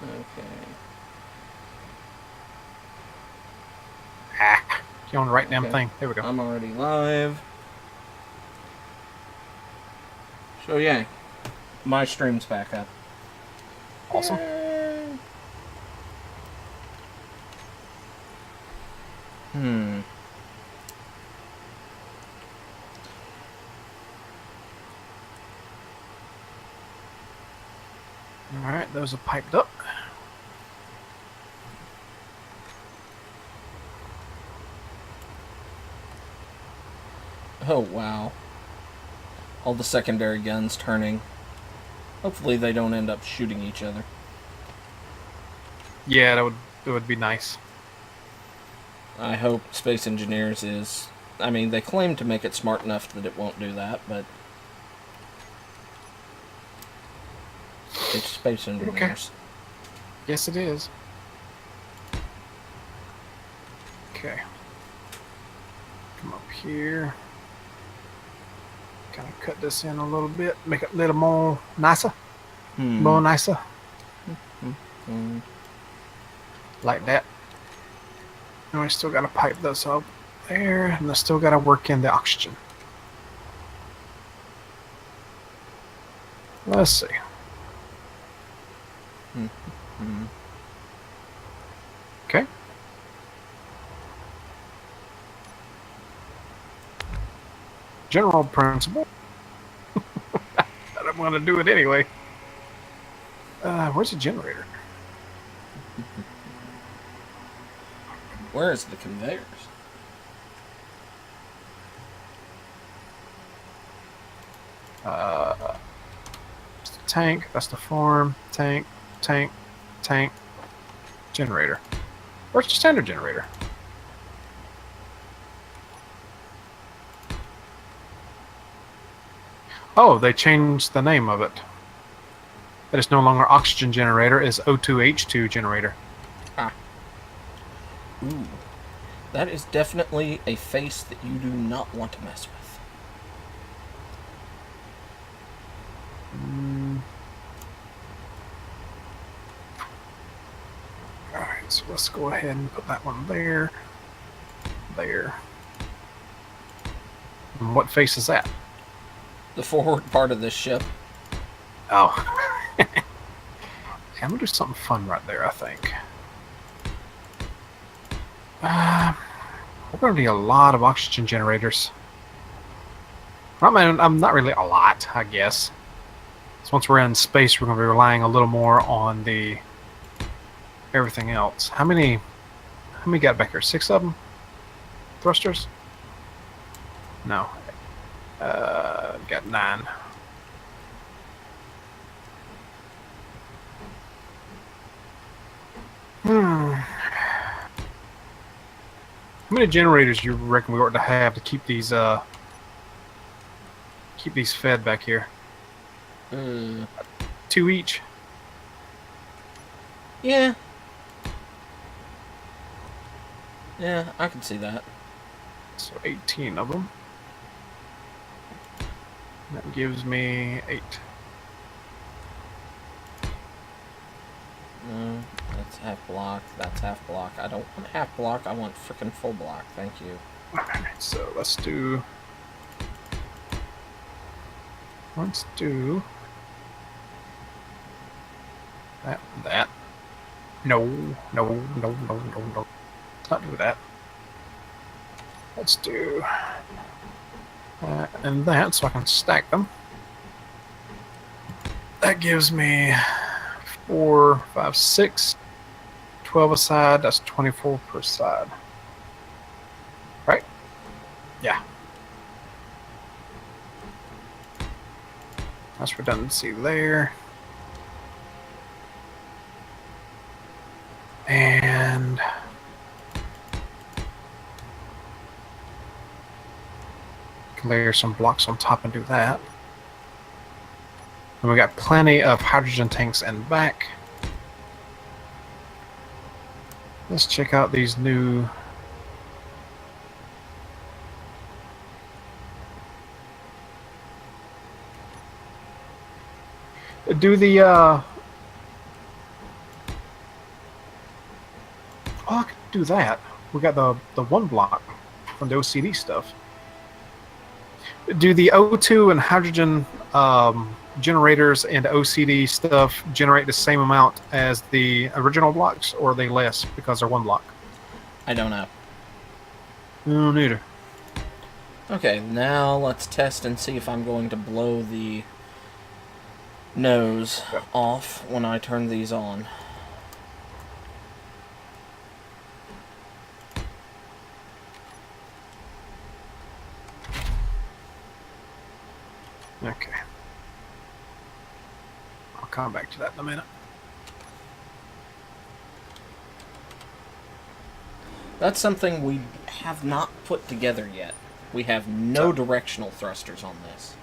Okay. Ah, you on the right damn Okay. thing. There we go. I'm already live. So yeah, my stream's back up. Awesome. Yay! Hmm. All right, those are piped up. Oh wow. All the secondary guns turning. Hopefully they don't end up shooting each other. Yeah, that would be nice. I hope Space Engineers is. I mean, they claim to make it smart enough that it won't do that, but it's Space Okay. Engineers. Yes, it is. Okay. Come up here. Kind of cut this in a little bit, make it a little more nicer. More nicer. Like that. And we still got to pipe this up there, and I still got to work in the oxygen. Let's see. Okay. General principle. But I'm going to do it anyway. Where's the generator? Where is the conveyors? That's the tank. That's the farm. Tank. Tank. Tank. Generator. Where's the standard generator? Oh, they changed the name of it. It is no longer oxygen generator. It's O2H2 generator. Ah. Ooh. That is definitely a face that you do not want to mess with. Alright, so let's go ahead and put that one there. There. And what face is that? The forward part of this ship. Oh. I'm going to do something fun right there, I think. We're going to need a lot of oxygen generators. I mean, I'm not really a lot, I guess. So once we're in space, we're going to be relying a little more on the everything else. How many got back here? 6 of them? Thrusters? No. Got 9. How many generators do you reckon we ought to have to keep these fed back here? 2 each. Yeah. Yeah, I can see that. So 18 of them. That gives me 8. That's half block. That's half block. I don't want half block. I want freaking full block. Thank you. Alright, so let's do that. No. Let's not do that. Let's do that and that so I can stack them. That gives me 4, 5, 6, 12 a side. That's 24 per side. Right? Yeah. That's redundancy there. And can layer some blocks on top and do that. And we got plenty of hydrogen tanks in back. Let's check out these new do the do that. We got the one block from the OCD stuff. Do the O2 and hydrogen generators and OCD stuff generate the same amount as the original blocks, or are they less because they're one block? I don't know. No, neither. Okay, now let's test and see if I'm going to blow the nose off when I turn these on. Okay. I'll come back to that in a minute. That's something we have not put together yet. We have no directional thrusters on this.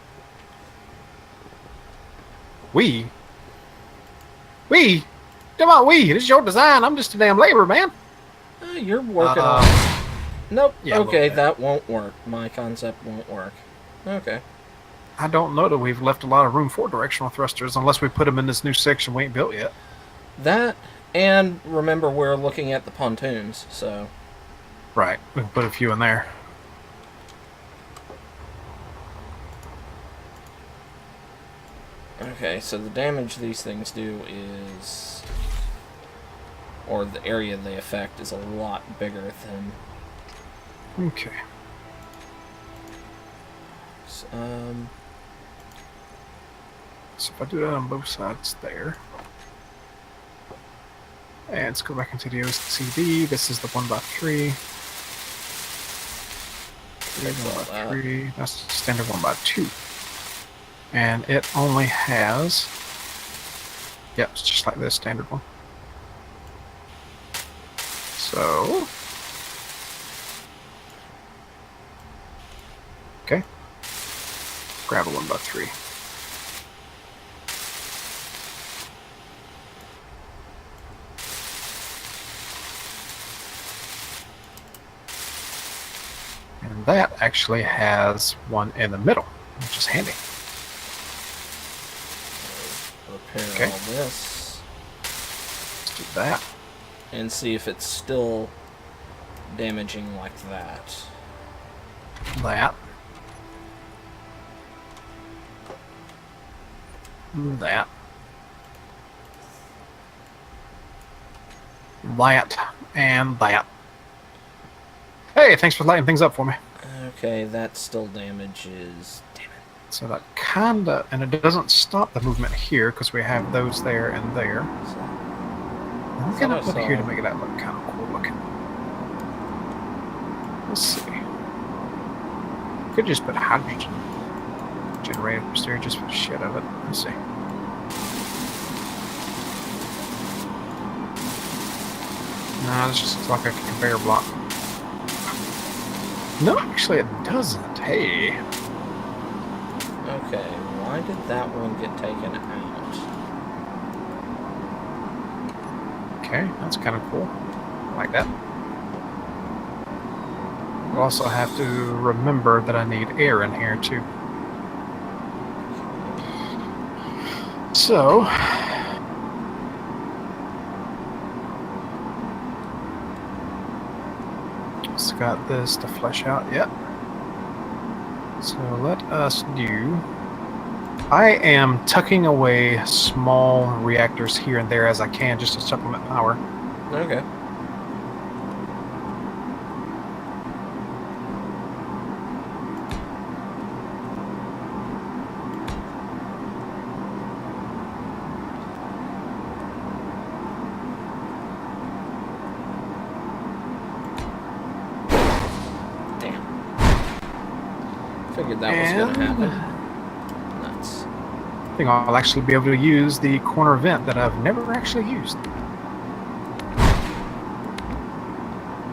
We? Come on, this is your design. I'm just a damn labor, man. You're working on it. Nope. Yeah, okay, that won't work. My concept won't work. Okay. I don't know that we've left a lot of room for directional thrusters unless we put them in this new section we ain't built yet. That, and remember we're looking at the pontoons, so... Right, we can put a few in there. Okay, so the damage these things do is... or the area they affect is a lot bigger than... Okay. So, So if I do that on both sides there. And let's go back into the OCD. This is the 1x3. 1x3. That's the standard 1x2. And it only has... Yep, it's just like this standard one. So... Okay. Grab a 1x3. And that actually has one in the middle, which is handy. repair all this. Let's do that. And see if it's still damaging like that. That. And that. Hey, thanks for lighting things up for me. Okay, that still damages... Damn it. So that kinda... And it doesn't stop the movement here, because we have those there and there. I'm gonna put it here to make that look kind of cool looking. Let's see. Could just put hydrogen generators there just for the shit of it. Let's see. No, this just looks like a conveyor block. No, actually it doesn't. Hey. Okay, why did that one get taken out? Okay, that's kind of cool. I like that. I'll also have to remember that I need air in here too. So... it's got this to flesh out yet. So let us do... I am tucking away small reactors here and there as I can just to supplement power. Okay. Figured that was going to happen. Nuts. I think I'll actually be able to use the corner vent that I've never actually used.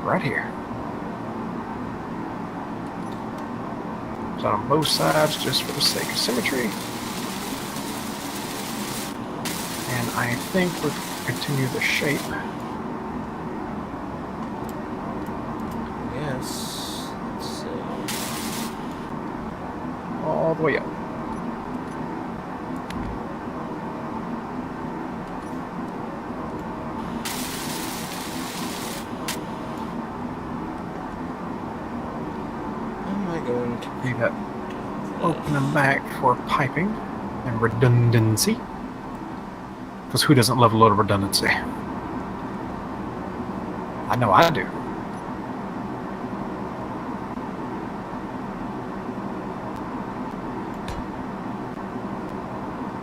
Right here. So on both sides, just for the sake of symmetry. And I think we'll continue the shape. Yes. Let's see. All the way up. leave that open and back for piping and redundancy. Because who doesn't love a little redundancy? I know I do.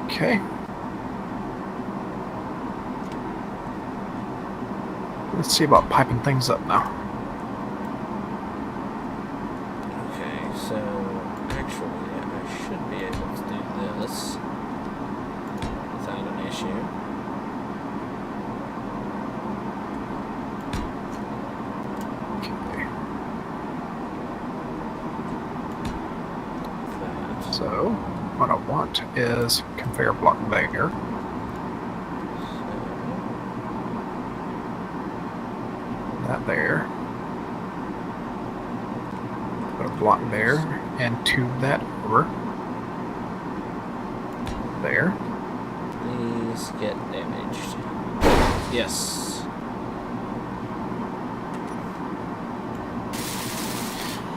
Okay. Let's see about piping things up now. Okay, so actually I should be able to do this without an issue. Okay. That. So what I want is conveyor block there. That there. Put a block there and tube that over. There. These get damaged. Yes.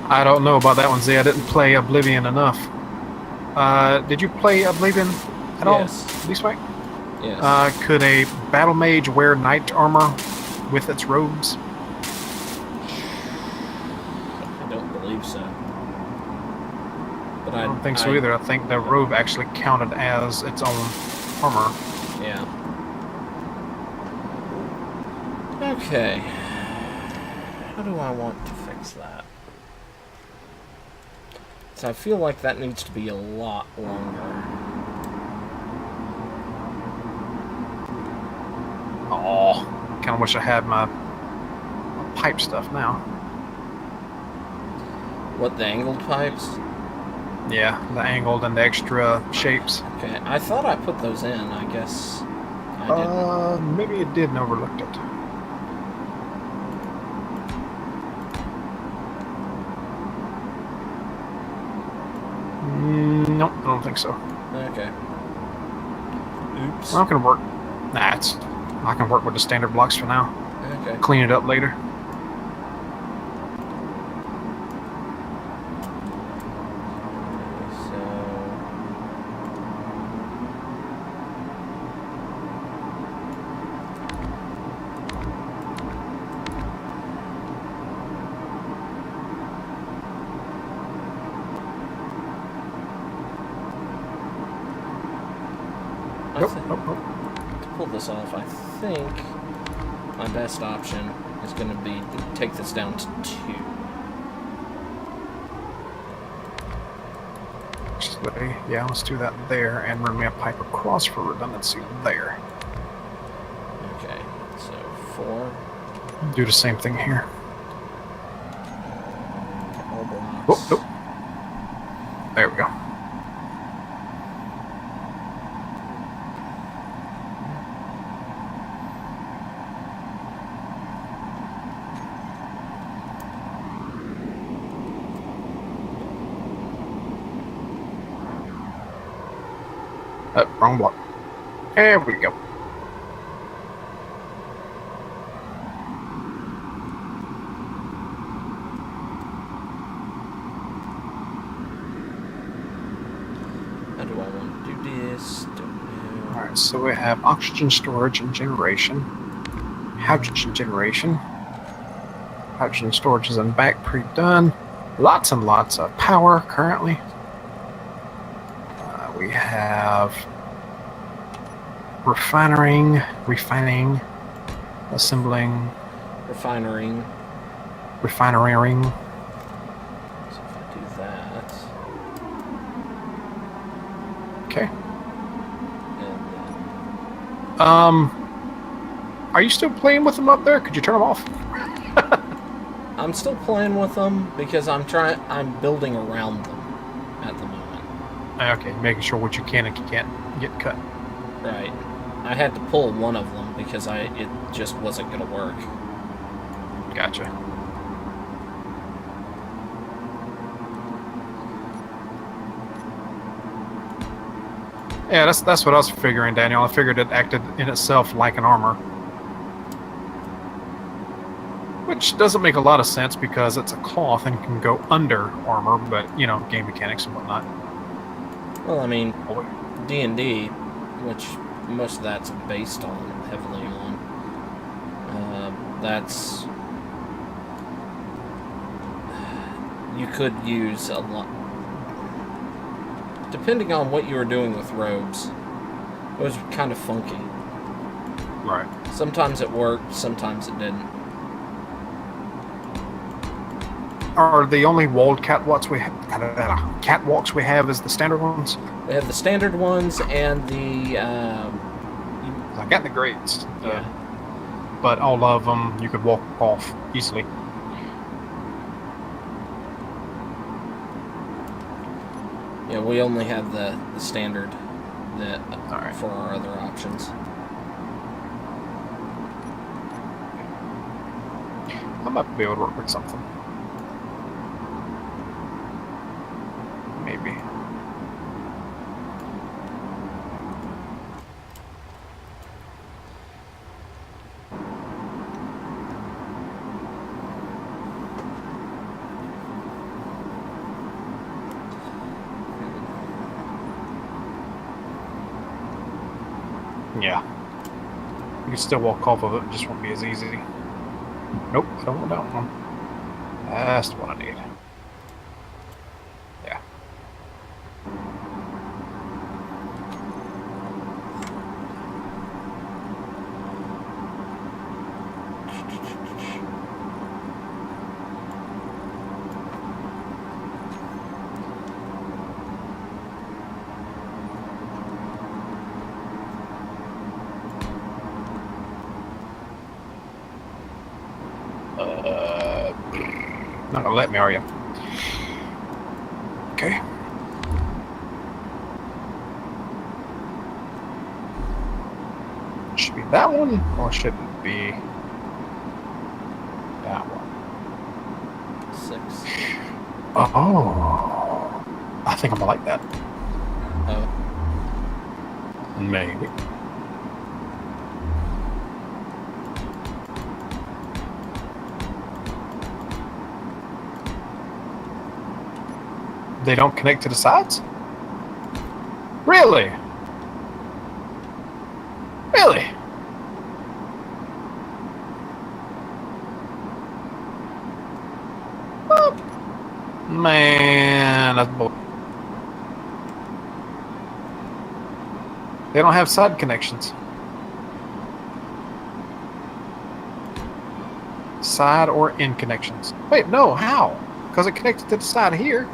I don't know about that one, Z. I didn't play Oblivion enough. Did you play Oblivion at all? Yes. This way? Yes. Could a battle mage wear knight armor with its robes? I don't believe so. But I don't think so either. I think the robe actually counted as its own armor. Yeah. Okay. How do I want to fix that? So I feel like that needs to be a lot longer. Oh, kind of wish I had my pipe stuff now. What, the angled pipes? Yeah, the angled and the extra shapes. Okay, I thought I put those in. I guess I didn't. Maybe it did and overlooked it. Nope, I don't think so. Okay. Oops. Well, I can work. Nah, I can work with the standard blocks for now. Okay. Clean it up later. Nope. To pull this off, I think my best option is going to be to take this down to 2. Actually, yeah, let's do that there and run me a pipe across for redundancy there. Okay, so 4. Do the same thing here. All blocks. Oh, nope. There we go. Wrong block. There we go. How do I want to do this? Don't know. Alright, so we have oxygen storage and generation. Hydrogen generation. Hydrogen storage is in back, pre-done. Lots and lots of power currently. We have refining, assembling, Refinery. refinerying. So if I do that, Okay. and then Are you still playing with them up there? Could you turn them off? I'm still playing with them because I'm building around them at the moment. Okay, making sure what you can and can't get cut. Right. I had to pull one of them because it just wasn't going to work. Gotcha. Yeah, that's what I was figuring, Daniel. I figured it acted in itself like an armor. Which doesn't make a lot of sense because it's a cloth and can go under armor, but, you know, game mechanics and whatnot. Well, I mean, Oh, D&D, which most of that's based on, heavily on, that's... You could use a lot... Depending on what you were doing with robes, it was kind of funky. right. Sometimes it worked, sometimes it didn't. Are the only walled catwalks we have is the standard ones? We have the standard ones and the... I got the grades. yeah. But all of them you could walk off easily. Yeah, we only have the standard that Alright. for our other options. I might be able to work with something. Maybe. Yeah. You can still walk off of it, it just won't be as easy. Nope, I don't want that one. That's the one I need. Yeah. Not gonna let me, are you? Okay. Should be that one, or should it be that one? 6. Oh, I think I'm gonna like that. Oh. Maybe. They don't connect to the sides? Really? Really? Well, man, that's bull. They don't have side connections. Side or end connections. Wait, no, how? Because it connected to the side here.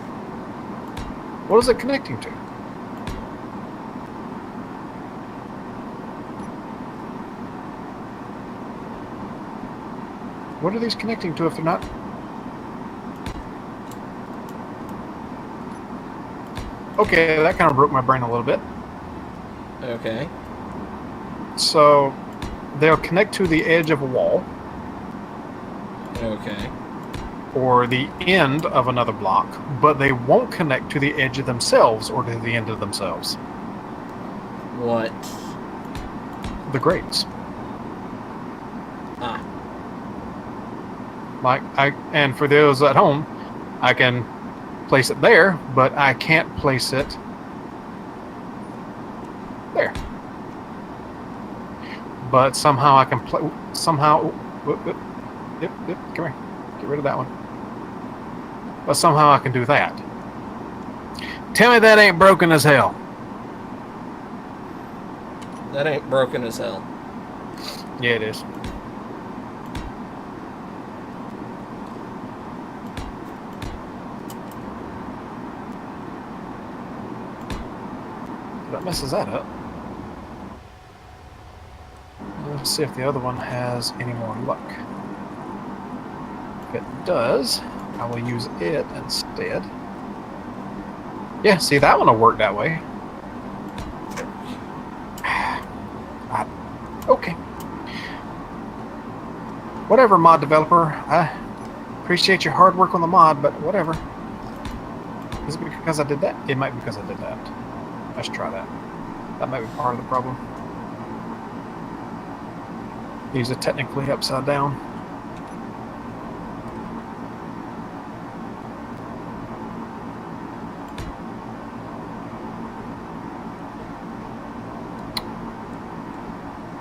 What is it connecting to? What are these connecting to if they're not? Okay, that kind of broke my brain a little bit. Okay. So, they'll connect to the edge of a wall Okay. or the end of another block, but they won't connect to the edge of themselves or to the end of themselves. What? The grates. Ah. And for those at home, I can place it there, but I can't place it there. But somehow I can yep, come here, get rid of that one. But somehow I can do that. Tell me that ain't broken as hell. That ain't broken as hell. Yeah, it is. That messes that up. Let's see if the other one has any more luck. If it does, I will use it instead. Yeah, see, that one will work that way. Okay. Whatever, mod developer. I appreciate your hard work on the mod, but whatever. Is it because I did that? It might be because I did that. Let's try that. That might be part of the problem. Use it technically upside down.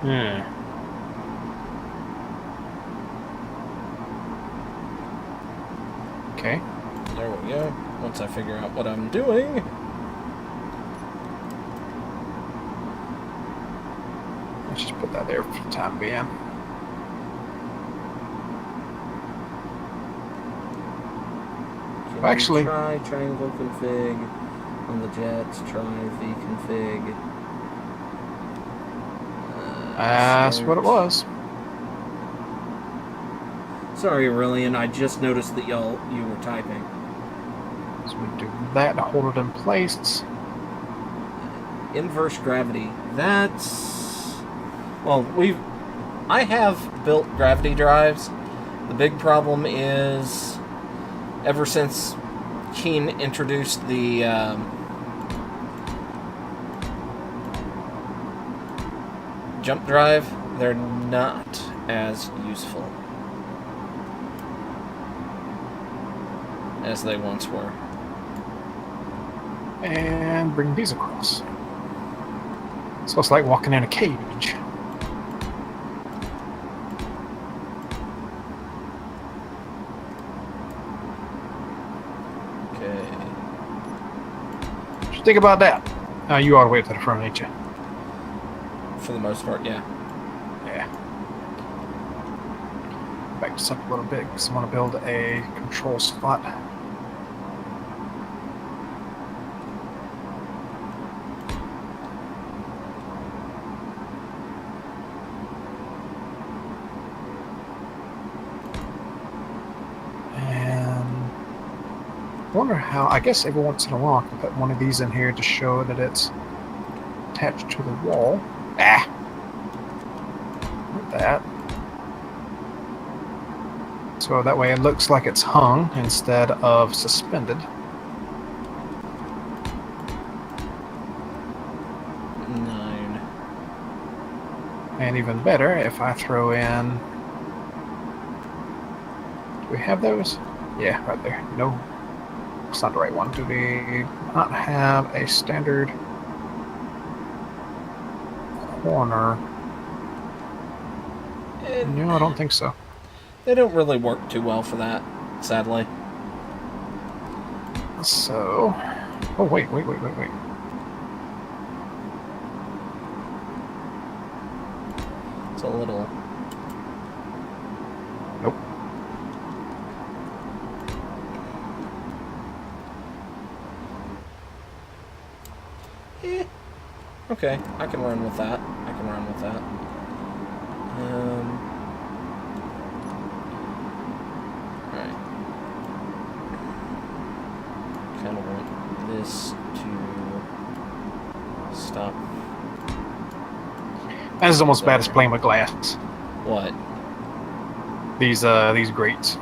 Yeah. Okay. There we go. Once I figure out what I'm doing. Let's just put that there for the time being. Can Actually, try triangle config on the jets. Try V config. that's what it was. Sorry, Aurelian. I just noticed that you were typing. So we do that to hold it in place. Inverse gravity. That's... Well, I have built gravity drives. The big problem is, ever since Keen introduced the jump drive, they're not as useful as they once were. And bring these across. So it's like walking in a cage. Okay. What you think about that? You all the way up to the front, ain't you? For the most part, yeah. Yeah. Back this up a little bit because I want to build a control spot. I wonder how, I guess every once in a while I can put one of these in here to show that it's attached to the wall. Ah! Like that. So that way it looks like it's hung instead of suspended. 9. And even better if I throw in... Do we have those? Yeah, right there. No. It's not the right one. Do we not have a standard corner? No, I don't think so. They don't really work too well for that, sadly. So... Oh, wait. It's a little... Nope. Okay, I can run with that. Alright. Kind of want this to stop. That is almost bad as playing with glass. What? These grates.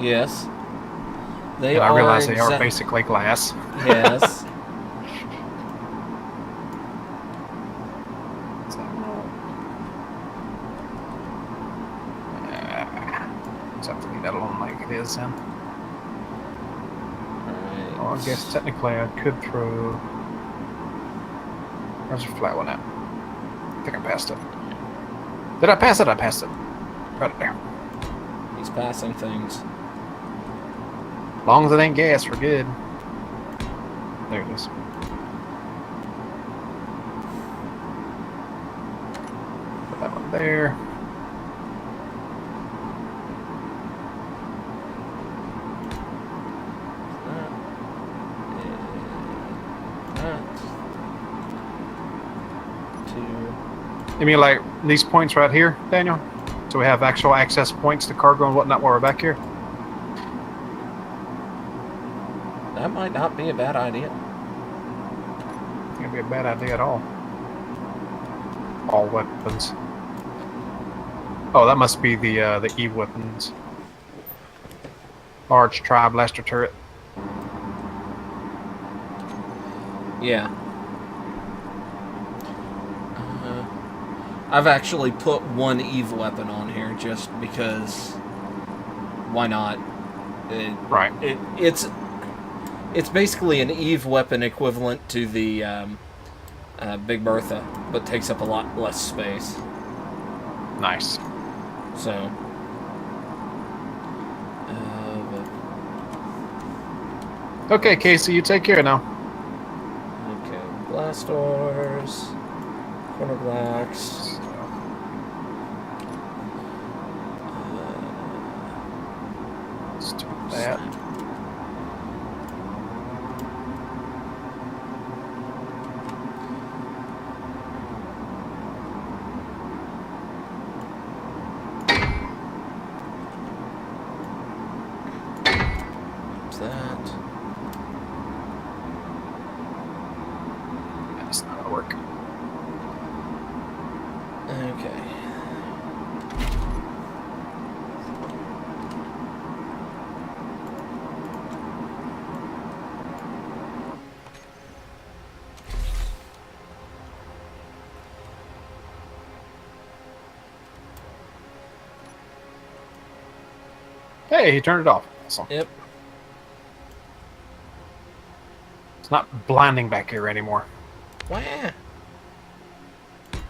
Yes. And I realize they are basically glass. Yes. Just have to leave that alone like it is then. Alright. Oh, I guess technically I could throw... Where's the flat one at? I think I passed it. Did I pass it? I passed it. Right there. He's passing things. As long as it ain't gas, we're good. There it is. Put that one there. You mean like these points right here, Daniel? So we have actual access points to cargo and whatnot while we're back here? That might not be a bad idea. It's gonna be a bad idea at all. All weapons. Oh, that must be the E weapons. Large tri-blaster turret. Yeah. I've actually put one Eve weapon on here just because. Why not? Right. It's basically an Eve weapon equivalent to the Big Bertha, but takes up a lot less space. Nice. So. Okay, Casey, you take care now. Okay, blast doors, corner blacks. Let's do that. That's not gonna work. Okay. Hey, he turned it off. Awesome. Yep. It's not blinding back here anymore. Wah.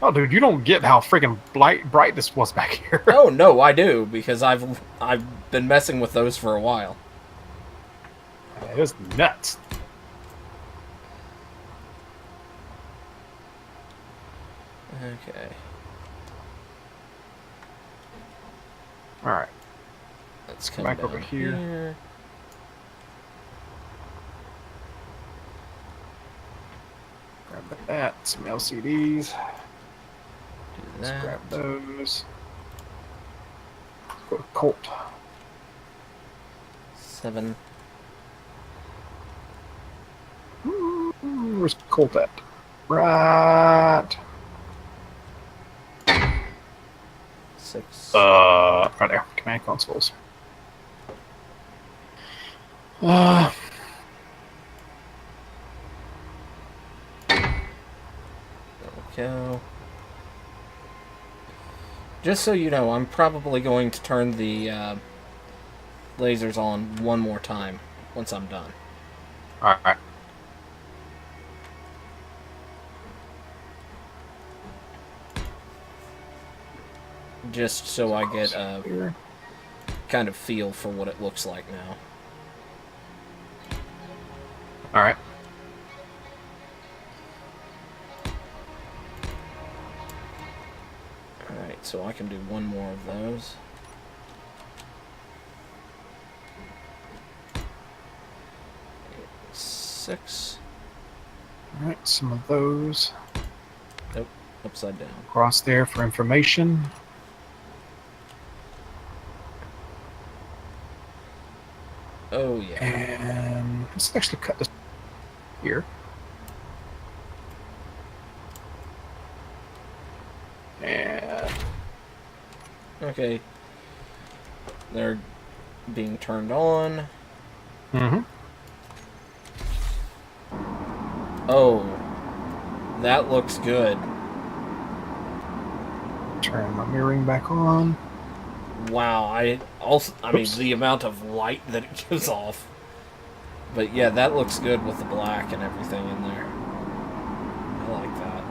Oh, dude, you don't get how freaking bright this was back here. Oh no, I do, because I've been messing with those for a while. It was nuts. Okay. All right. Let's come back down over here. Grab that. Some LCDs. Do Let's that. grab those. Let's go to Colt. 7. Where's Colt at? Right. 6. Right there. Command consoles. There we go. Just so you know, I'm probably going to turn the lasers on one more time once I'm done. Alright. Just so I get a kind of feel for what it looks like now. Alright. Alright, so I can do one more of those. Six. Alright, some of those. Nope, upside down. Across there for information. Oh, yeah. And let's actually cut this here. And Okay. They're being turned on. mm-hmm. Oh. That looks good. Turn my mirroring back on. Wow, I mean, the amount of light that it gives off. But yeah, that looks good with the black and everything in there. I like that.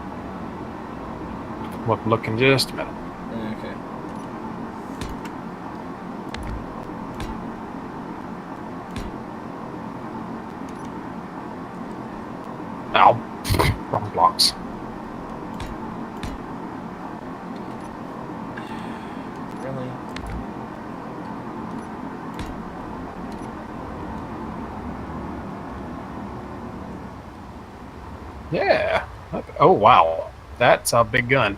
We'll look in just a minute. Okay. Ow. Wrong blocks. Really? Yeah. Oh, wow. That's a big gun.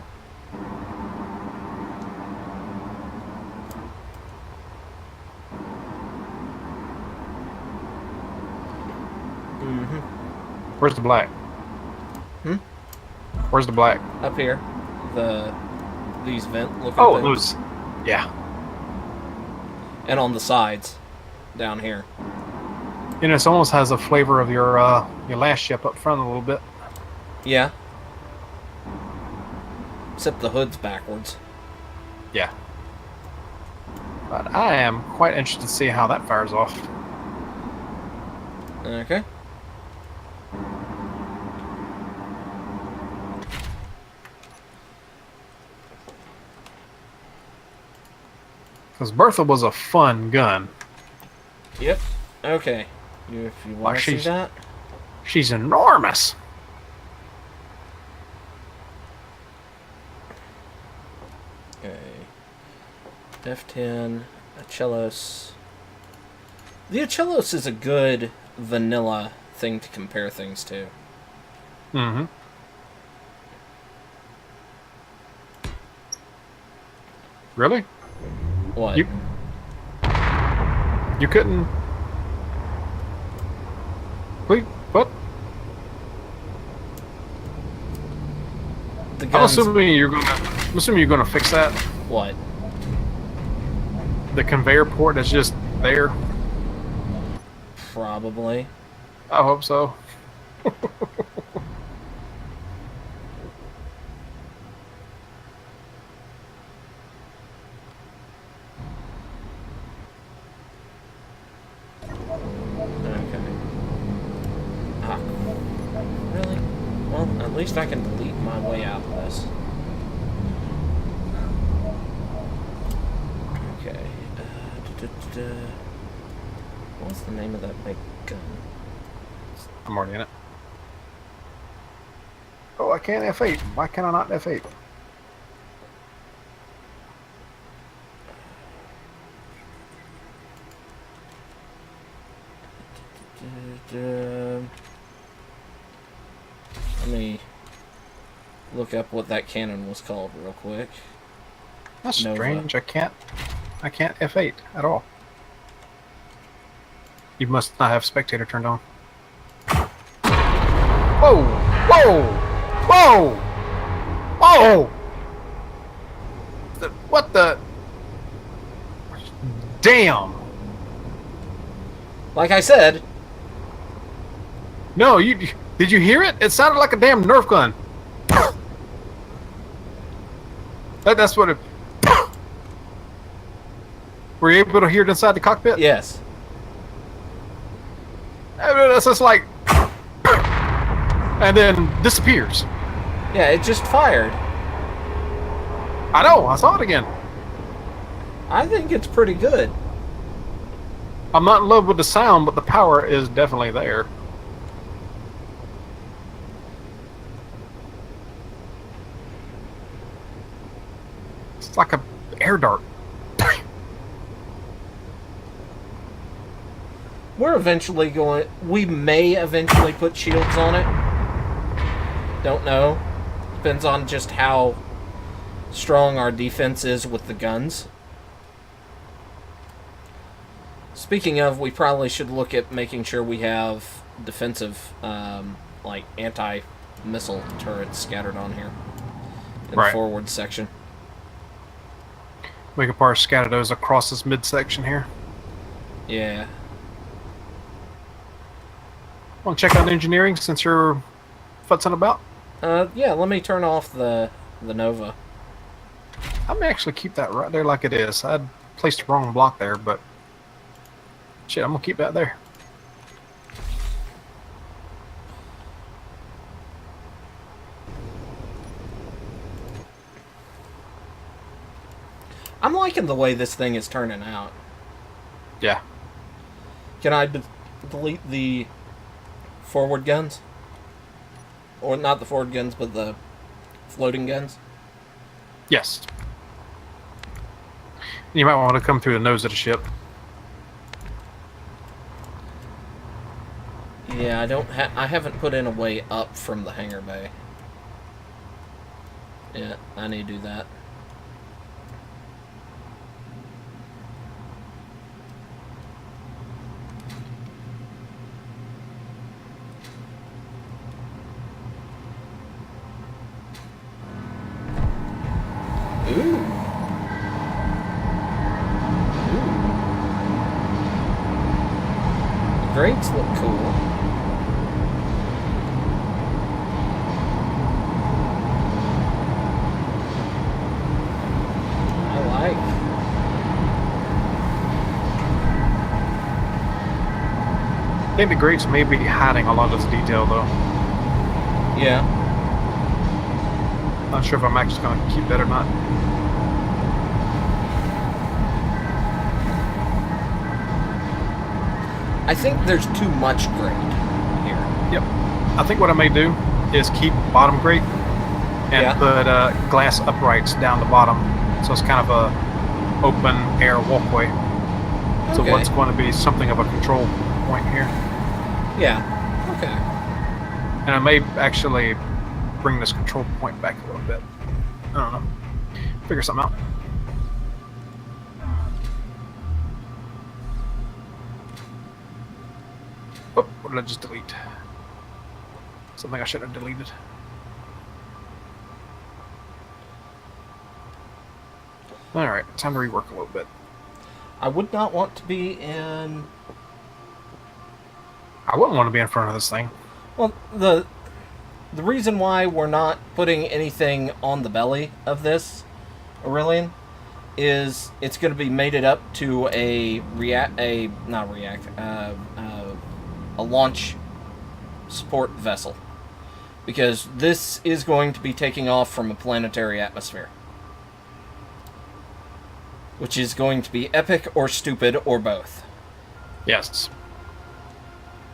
Mm-hmm. Where's the black? Hmm? Where's the black? Up here. These vent looking Oh, things. those. Yeah. And on the sides. Down here. You know, it almost has a flavor of your last ship up front a little bit. Yeah. Except the hood's backwards. Yeah. But I am quite interested to see how that fires off. Okay. Because Bertha was a fun gun. Yep. Okay. If you want to see that. She's enormous. Okay. F10, Achelos. The Achelos is a good vanilla thing to compare things to. Mm-hmm. Really? What? You couldn't... Wait, what? The I'm guns... assuming you're gonna fix that. What? The conveyor port is just there. Probably. I hope so. Really? Well, at least I can delete my way out of this. Okay. What's the name of that big gun? I'm already in it. Oh, I can't F8. Why can I not F8? Let me look up what that cannon was called real quick. That's Nova. strange. I can't F8 at all. You must not have spectator turned on. Whoa! Whoa! Whoa! Whoa! What the? Damn! Like I said. No, did you hear it? It sounded like a damn Nerf gun. That's what it. Were you able to hear it inside the cockpit? Yes. That's just like, and then disappears. Yeah, it just fired. I know. I saw it again. I think it's pretty good. I'm not in love with the sound, but the power is definitely there. It's like a air dart. We may eventually put shields on it. Don't know. Depends on just how strong our defense is with the guns. Speaking of, we probably should look at making sure we have defensive, like anti-missile turrets scattered on here in the forward section. We can probably scatter those across this midsection here. Yeah. Want to check out engineering since you're futzing about? Yeah, let me turn off the Nova. I may actually keep that right there like it is. I placed the wrong block there, but shit, I'm gonna keep that there. I'm liking the way this thing is turning out. Yeah. Can I delete the forward guns? Or not the forward guns, but the floating guns? Yes. You might want to come through the nose of the ship. Yeah, I haven't put in a way up from the hangar bay. Yeah, I need to do that. Ooh. The grates look cool. I like. I think the grates may be hiding a lot of this detail, though. Yeah. Not sure if I'm actually going to keep that or not. I think there's too much grade here. Yep. I think what I may do is keep bottom grate and put glass uprights down the bottom, so it's kind of a open air walkway. So what's going to be something of a control point here. Yeah. Okay. And I may actually bring this control point back a little bit. I don't know. Figure something out. Oh, what did I just delete? Something I should have deleted. Alright, time to rework a little bit. I would not want to be in... I wouldn't want to be in front of this thing. Well, the reason why we're not putting anything on the belly of this Aurelian is it's going to be mated up to a launch support vessel, because this is going to be taking off from a planetary atmosphere, which is going to be epic or stupid or both. Yes.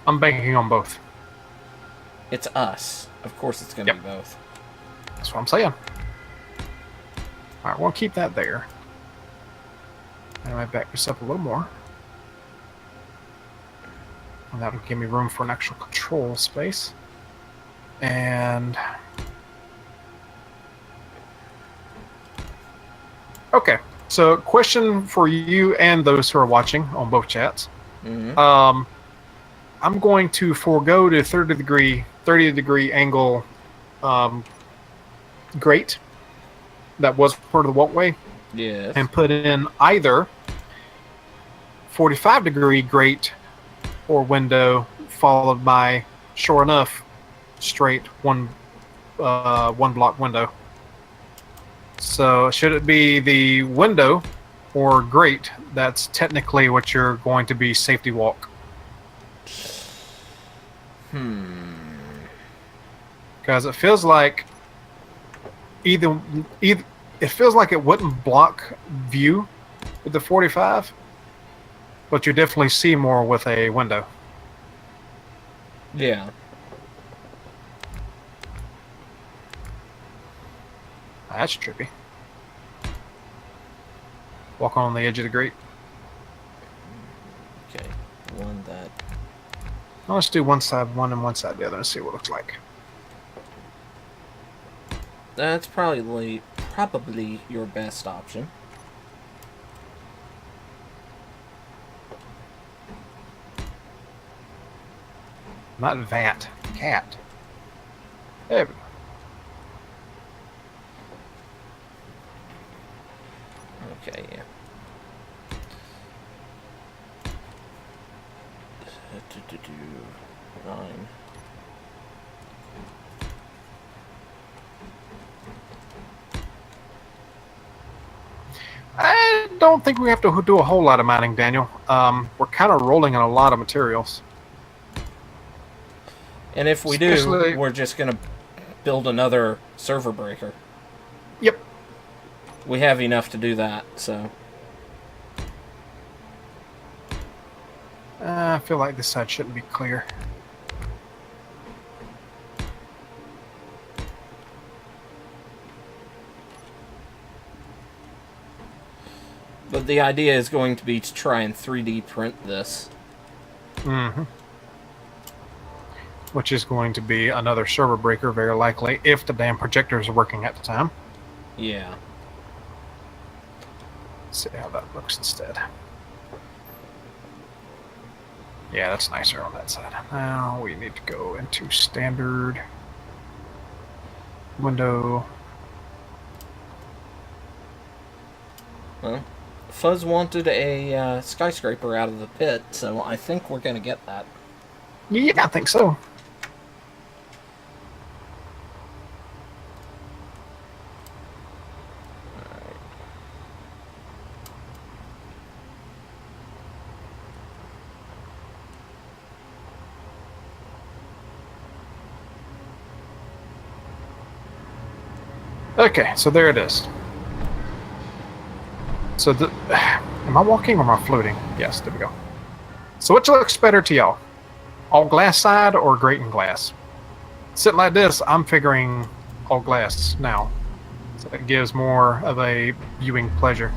I'm banking on both. It's us. Of course it's going to be both. That's what I'm saying. Alright, we'll keep that there. And I might back this up a little more. And that will give me room for an actual control space. And... okay, so question for you and those who are watching on both chats. Mm-hmm. I'm going to forego the 30 degree angle grate that was part of the walkway. Yes. And put in either 45 degree grate or window, followed by, sure enough, straight one block window. So should it be the window or grate, that's technically what you're going to be safety walk. Because it feels like either it feels like it wouldn't block view with the 45, but you definitely see more with a window. Yeah. That's trippy. Walk on the edge of the grate. Okay, one that. Well, let's do one side one and one side the other and see what it looks like. That's probably your best option. Not vat, cat. There we go. Okay, yeah. Nine. I don't think we have to do a whole lot of mounting, Daniel. We're kind of rolling in a lot of materials. And if we do, we're just going to build another server breaker. Yep. We have enough to do that, so... I feel like this side shouldn't be clear. But the idea is going to be to try and 3D print this. Mm-hmm. Which is going to be another server breaker, very likely, if the damn projectors are working at the time. Yeah. Let's see how that looks instead. Yeah, that's nicer on that side. Now we need to go into standard window. Well, Fuzz wanted a skyscraper out of the pit, so I think we're going to get that. Yeah, I think so. Okay, so there it is. So am I walking or am I floating? Yes, there we go. So which looks better to y'all? All glass side or grate and glass? Sitting like this, I'm figuring all glass now. So it gives more of a viewing pleasure.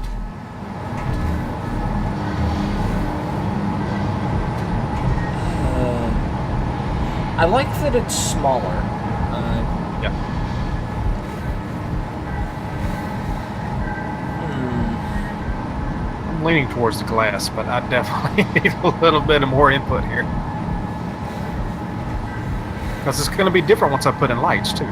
I like that it's smaller. Yeah. I'm leaning towards the glass, but I definitely need a little bit of more input here. Because it's going to be different once I put in lights, too.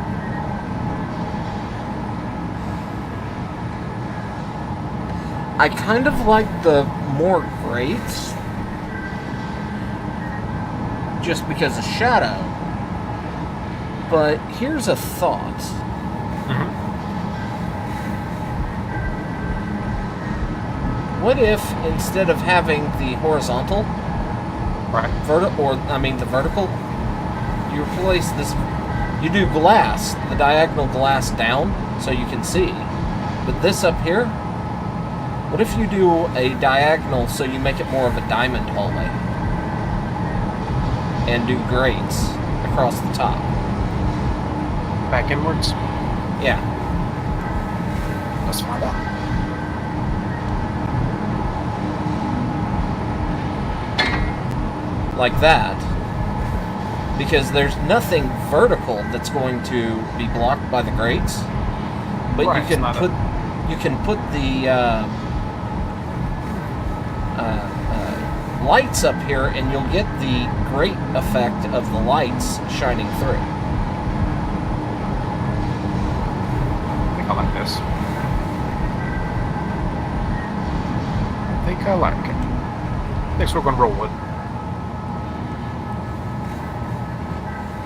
I kind of like the more grates, just because of shadow. But here's a thought. What if instead of having the horizontal, the vertical, you replace this, you do glass, the diagonal glass down so you can see. But this up here, what if you do a diagonal so you make it more of a diamond hallway? And do grates across the top. Back inwards? Yeah. Let's find out. Like that. Because there's nothing vertical that's going to be blocked by the grates. But Right, you can put the lights up here, and you'll get the grate effect of the lights shining through. I think I like this. I think I like it. Next we're going to roll with.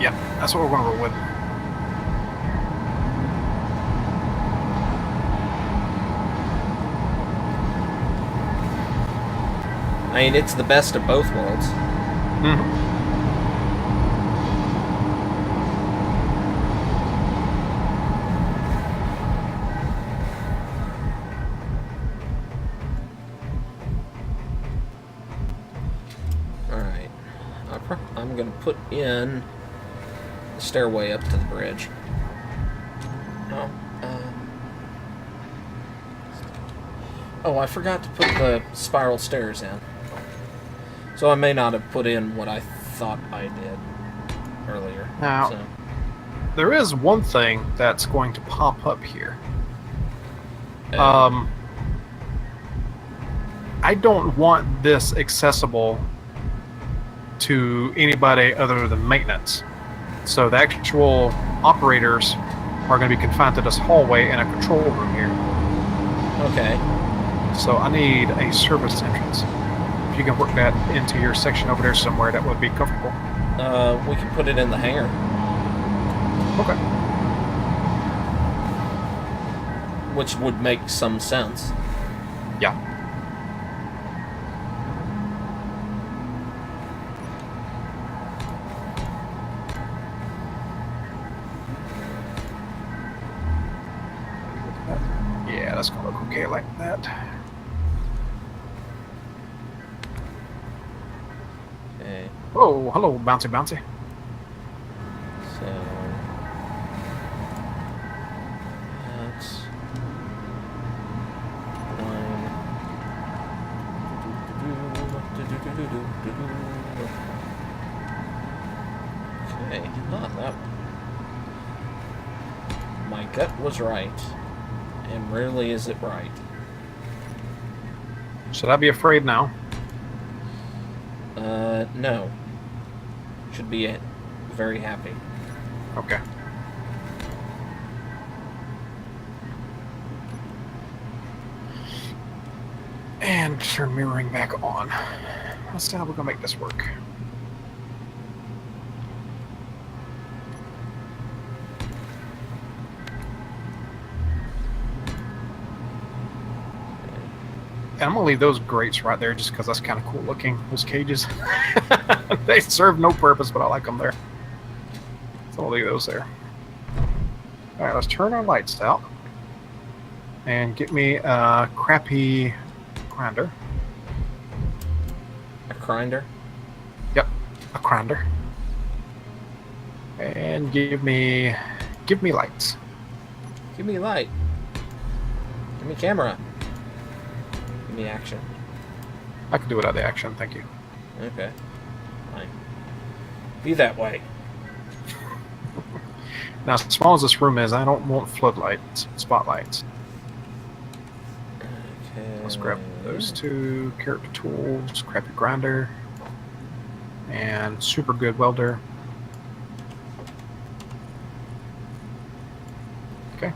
Yeah, that's what we're going to roll with. I mean, it's the best of both worlds. Alright. I'm going to put in the stairway up to the bridge. Oh, I forgot to put the spiral stairs in. So I may not have put in what I thought I did earlier. Now, there is one thing that's going to pop up here. I don't want this accessible to anybody other than maintenance. So the actual operators are going to be confined to this hallway and a control room here. Okay. So I need a service entrance. If you can work that into your section over there somewhere, that would be comfortable. We can put it in the hangar. Okay. Which would make some sense. Yeah. Yeah, that's gonna look okay like that. Okay. Oh, hello, bouncy, bouncy. So that's 9. Okay, not that. My gut was right, and rarely is it right. Should I be afraid now? No. Should be very happy. Okay. And turn mirroring back on. Let's see how we're gonna make this work. And I'm gonna leave those grates right there just because that's kind of cool looking, those cages. They serve no purpose, but I like them there. So I'll leave those there. Alright, let's turn our lights out. And get me a crappy grinder. A grinder? grinder. And give me lights. Give me light. Give me camera. Give me action. I can do without the action, thank you. Okay. Fine. Be that way. Now, as small as this room is, I don't want floodlights, spotlights. Okay. Let's grab those two character tools, crappy grinder, and super good welder. Okay.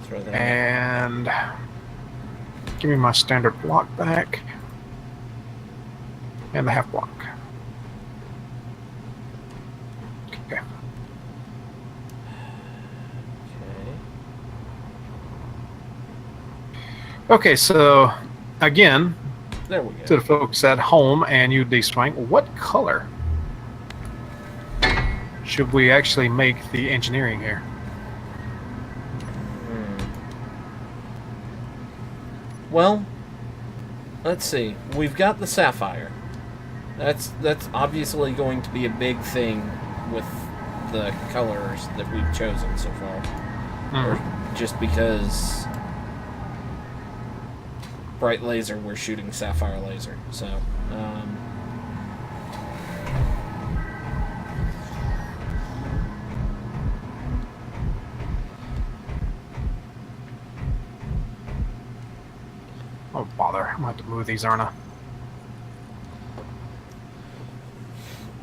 Throw that And give me my standard block back. And the half block. Okay. Okay, so again, there we go. to the folks at home and you, D-Swank, what color should we actually make the engineering here? Well, let's see. We've got the sapphire. That's obviously going to be a big thing with the colors that we've chosen so far. Or just because bright laser, we're shooting sapphire laser. So, Oh, bother. I'm going to have to move these, aren't I?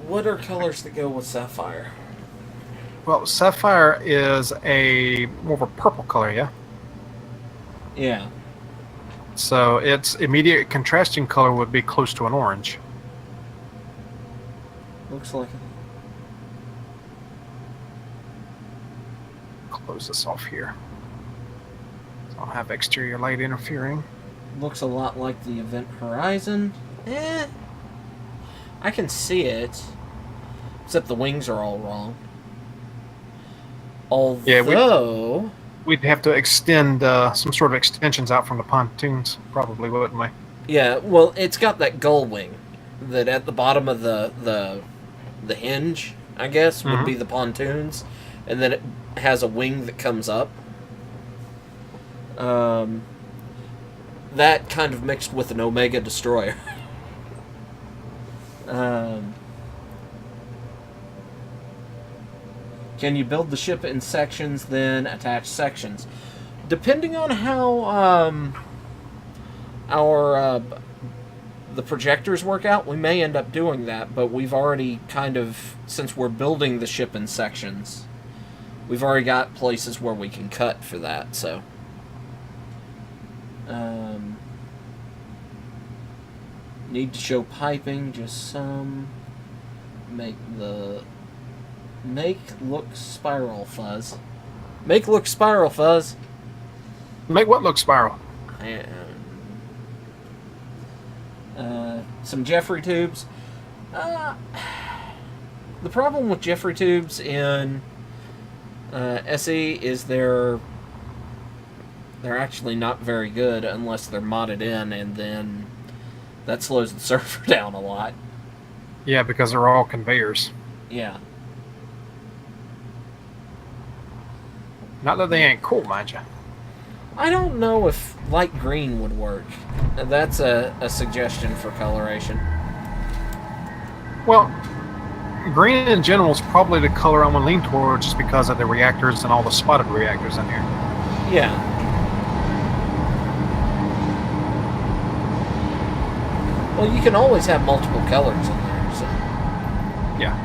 what are colors that go with sapphire? Well, sapphire is a more of a purple color, yeah? Yeah. So its immediate contrasting color would be close to an orange. Looks like it. Close this off here. So I'll have exterior light interfering. Looks a lot like the event horizon. I can see it. Except the wings are all wrong. Although... We'd have to extend some sort of extensions out from the pontoons, probably, wouldn't we? Yeah, well, it's got that gull wing that at the bottom of the hinge, I guess, would be the pontoons, and then it has a wing that comes up. That kind of mixed with an Omega destroyer. Can you build the ship in sections, then attach sections? Depending on how the projectors work out, we may end up doing that, but we've already kind of, since we're building the ship in sections, we've already got places where we can cut for that, so. Need to show piping, just some. Make look spiral fuzz. Make look spiral fuzz. Make what look spiral? Some Jeffrey tubes. The problem with Jeffrey tubes in SE is they're actually not very good unless they're modded in, and then that slows the server down a lot. Yeah, because they're all conveyors. Yeah. Not that they ain't cool, mind you. I don't know if light green would work. That's a suggestion for coloration. Well, green in general is probably the color I'm going to lean towards just because of the reactors and all the spotted reactors in here. Yeah. Well, you can always have multiple colors in there, so. Yeah.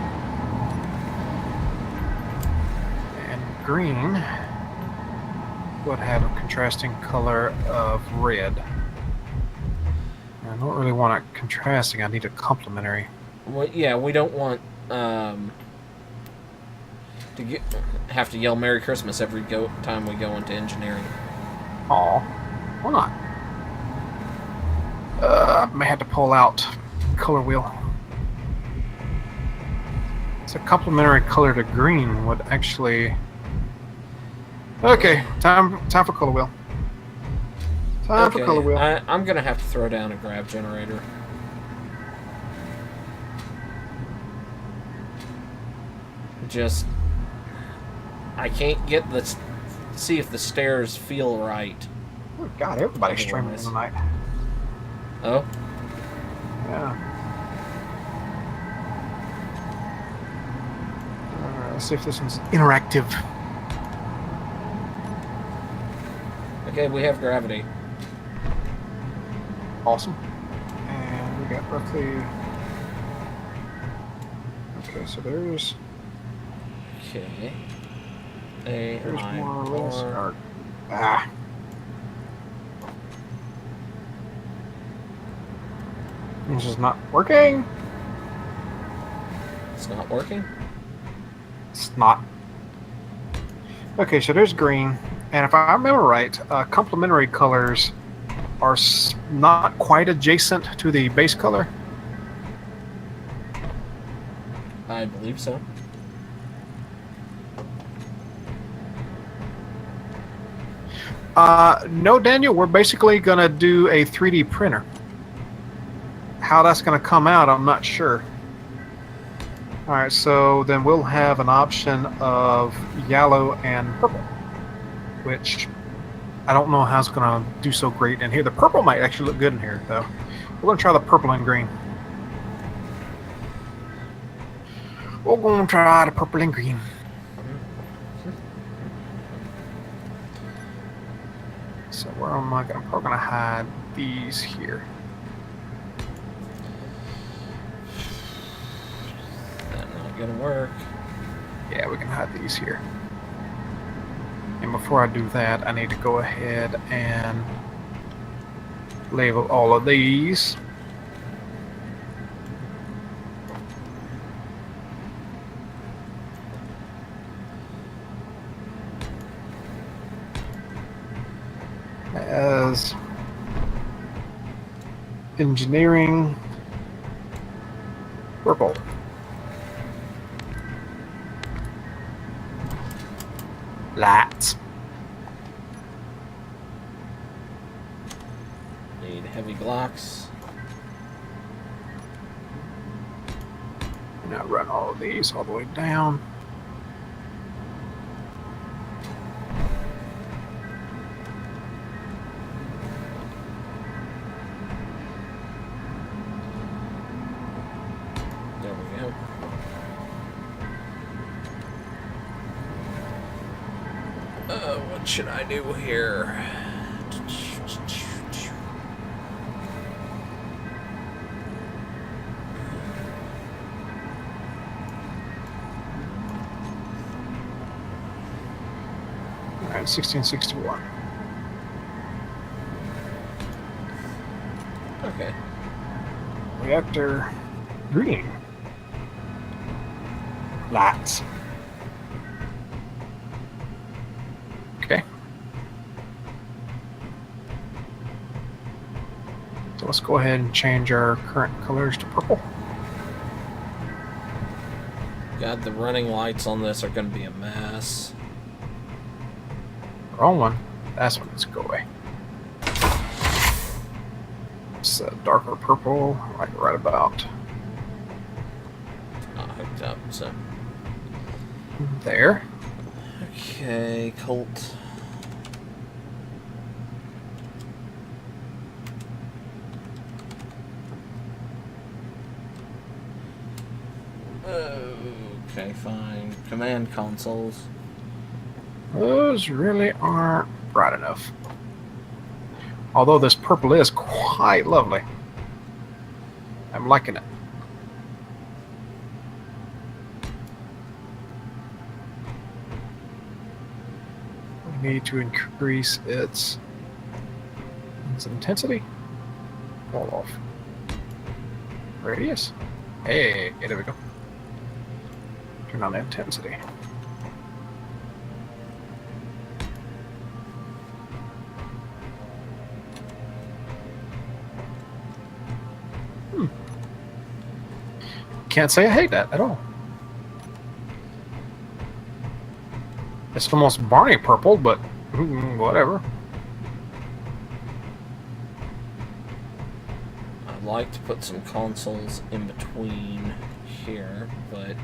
And green would have a contrasting color of red. I don't really want it contrasting, I need a complementary. Well, yeah, we don't want have to yell Merry Christmas every time we go into engineering. Aw, why not? I may have to pull out color wheel. So complementary color to green would actually... Okay, time for color wheel. Time for color wheel. I'm going to have to throw down a grab generator. just I can't get the see if the stairs feel right. Oh God, everybody's streaming tonight. Oh, yeah. Let's see if this one's interactive. okay, we have gravity. Awesome. And we got roughly. Okay, so there's. Okay. There's more or less. Or... This is not working. It's not working? It's not. Okay, so there's green. And if I remember right, complementary colors are not quite adjacent to the base color. I believe so. No, Daniel, we're basically going to do a 3D printer. How that's going to come out, I'm not sure. All right, so then we'll have an option of yellow and purple, which I don't know how it's going to do so great in here. The purple might actually look good in here, though. We're going to try the purple and green. We're going to try the purple and green. So where am I going to? We're going to hide these here. That's not going to work. Yeah, we can hide these here. And before I do that, I need to go ahead and label all of these. As engineering purple. Lights. Need heavy blocks. Now run all of these all the way down. There we go. What should I do here? All right, 1661. Okay. Reactor green. Lights. Okay. So let's go ahead and change our current colors to purple. God, the running lights on this are going to be a mess. Wrong one. That's one. Let's go away. It's a darker purple, like right about Not hooked up, so. there. Okay, Colt. Okay, fine. Command consoles. Those really aren't bright enough. Although this purple is quite lovely. I'm liking it. We need to increase its intensity. Fall off. Radius. Hey, there we go. Turn on the intensity. Can't say I hate that at all. It's almost Barney purple, but whatever. I'd like to put some consoles in between here, but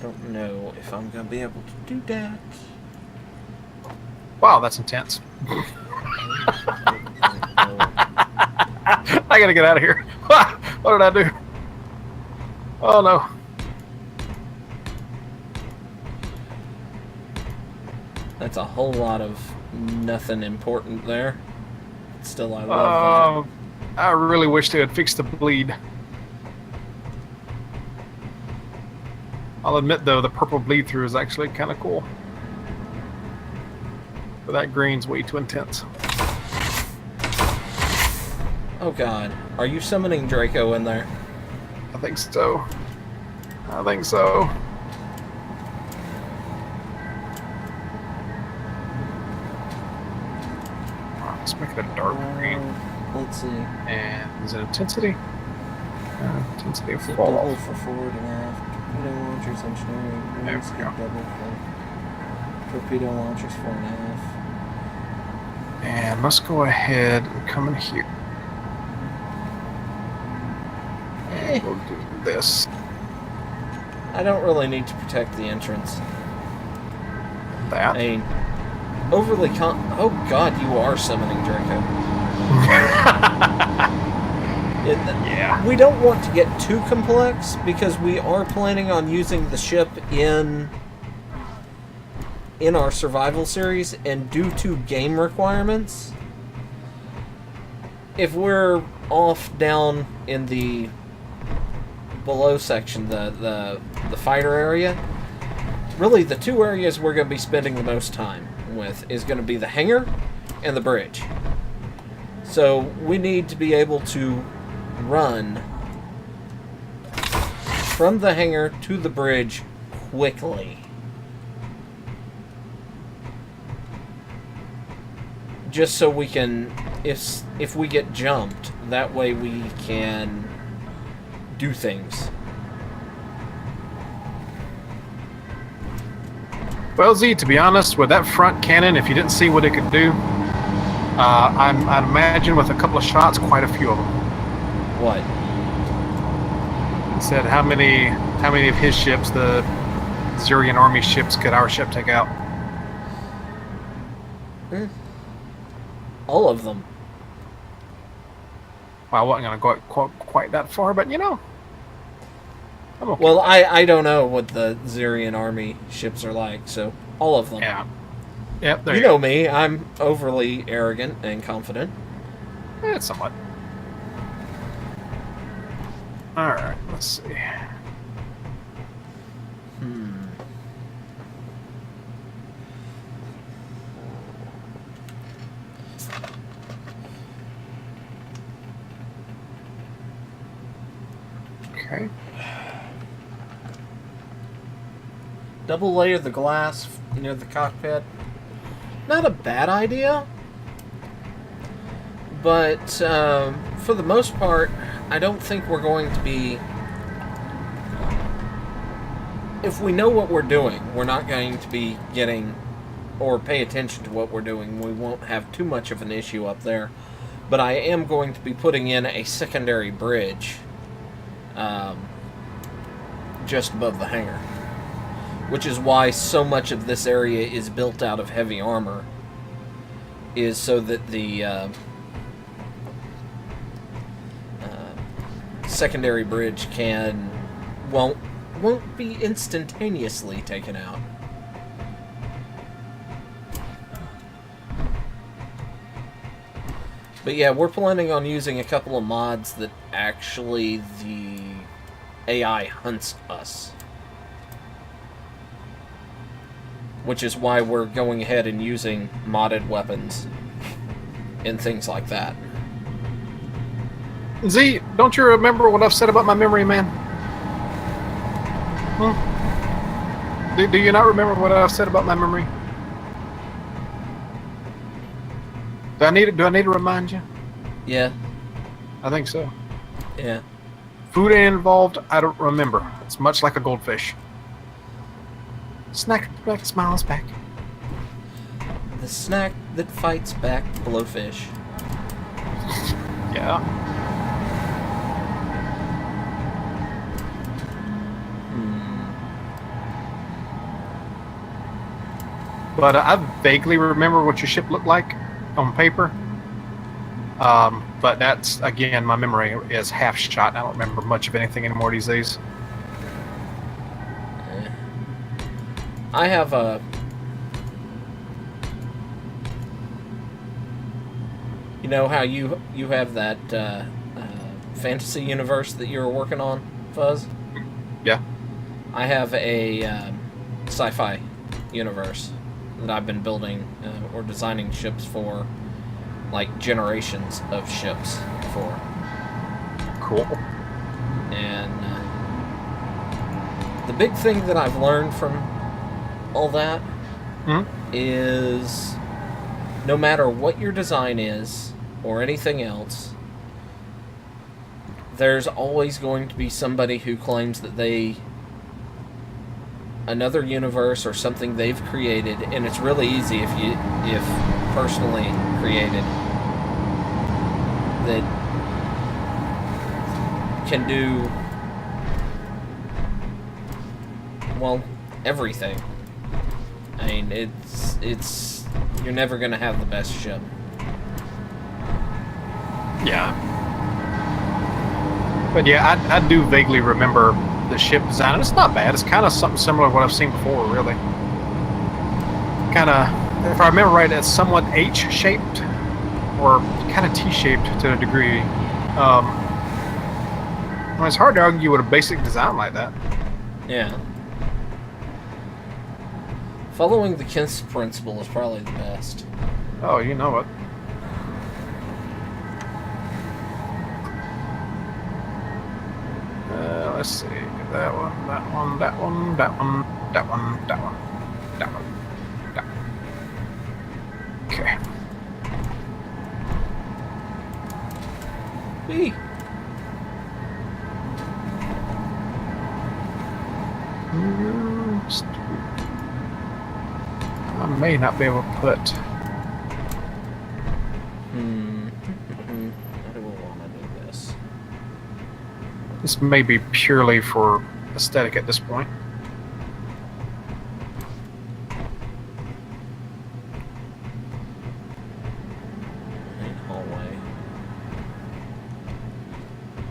don't know if I'm going to be able to do that. Wow, that's intense. Oh. I gotta get out of here. What did I do? Oh no. That's a whole lot of nothing important there. Still, I love that. I really wish they had fixed the bleed. I'll admit though, the purple bleed through is actually kind of cool. But that green's way too intense. Oh god. Are you summoning Draco in there? I think so. I think so. Let's make it a dark green. Let's see. And is it intensity? Intensity of Double fall. for forward and aft. Torpedo launchers, engineering. There we go. Double for torpedo launchers, fore and aft. And let's go ahead and come in here. And we'll do this. I don't really need to protect the entrance. That. I mean, overly oh god, you are summoning Draco. Yeah. We don't want to get too complex because we are planning on using the ship in our survival series, and due to game requirements, if we're off down in the below section, the fighter area, really the two areas we're going to be spending the most time with is going to be the hangar and the bridge. So we need to be able to run from the hangar to the bridge quickly. Just so we can, if we get jumped, that way we can do things. Well, Z, to be honest, with that front cannon, if you didn't see what it could do, I'd imagine with a couple of shots, quite a few of them. What? He said how many of his ships, the Zurian army ships, could our ship take out? All of them. Well, I wasn't going to go quite that far, but you know. I'm okay. Well, I don't know what the Zurian army ships are like, so all of them. Yeah. Yep, there you know me, I'm overly arrogant and confident. It's somewhat. Alright, let's see. Okay. Double layer the glass near the cockpit. Not a bad idea, but for the most part, I don't think we're going to be... If we know what we're doing, we're not going to be getting or pay attention to what we're doing. We won't have too much of an issue up there. But I am going to be putting in a secondary bridge just above the hangar, which is why so much of this area is built out of heavy armor, is so that the secondary bridge won't be instantaneously taken out. But yeah, we're planning on using a couple of mods that actually the AI hunts us. Which is why we're going ahead and using modded weapons and things like that. Z, don't you remember what I've said about my memory, man? Do you not remember what I've said about my memory? Do I need to remind you? Yeah. I think so. Yeah. Food involved, I don't remember. It's much like a goldfish. Snack that smiles back. The snack that fights back blowfish. Yeah. but I vaguely remember what your ship looked like on paper. But that's, again, my memory is half shot. I don't remember much of anything anymore these days. I have a... You know how you have that fantasy universe that you were working on, Fuzz? Yeah. I have a sci-fi universe that I've been building or designing ships for, like generations of ships for. Cool. And the big thing that I've learned from all that is no matter what your design is or anything else, there's always going to be somebody who claims that another universe or something they've created, and it's really easy if personally created, that can do, well, everything. I mean, it's you're never gonna have the best ship. Yeah. But yeah, I do vaguely remember the ship design, and it's not bad. It's kind of something similar to what I've seen before, really. Kind of, if I remember right, it's somewhat H-shaped, or kind of T-shaped to a degree. Well, it's hard to argue with a basic design like that. Yeah. Following the Kinst principle is probably the best. Oh, you know it. Let's see. That one, that one, that one, that one, that one, that one, that one, that one. Okay. B. I may not be able to put. I don't want to do this. This may be purely for aesthetic at this point. Hallway.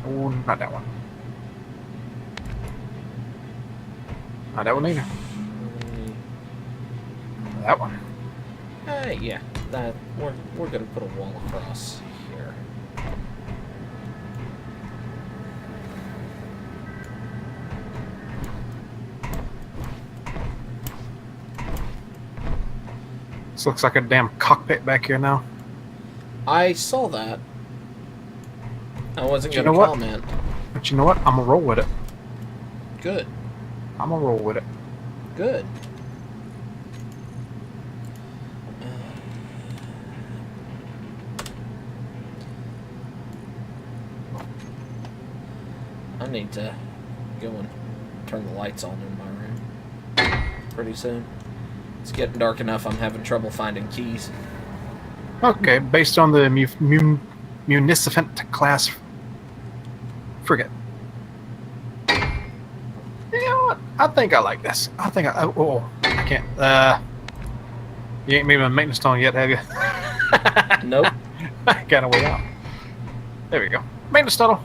Oh, not that one. Not that one either. That one. Yeah, that we're gonna put a wall across here. This looks like a damn cockpit back here now. I saw that. I wasn't But you gonna know what? comment. But you know what? I'm gonna roll with it. Good. I'm gonna roll with it. Good. I need to go and turn the lights on in my room pretty soon. It's getting dark enough I'm having trouble finding keys. Okay, based on the Munificent class frigate. You know what? I think I like this. I think I can't. You ain't made a maintenance stone yet, have you? Nope. I got a way out. There we go. Maintenance tunnel.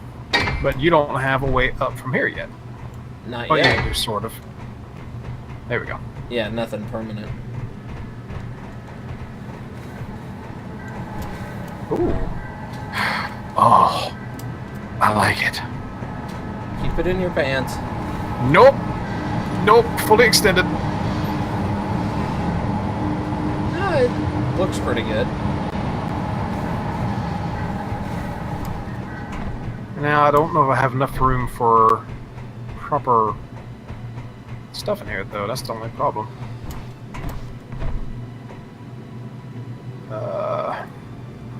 But you don't have a way up from here yet. Not Oh, yet. yeah, you sort of. There we go. Yeah, nothing permanent. Ooh. Oh. I like it. Keep it in your pants. Nope. Nope. Fully extended. No, it looks pretty good. Now, I don't know if I have enough room for proper stuff in here, though. That's the only problem.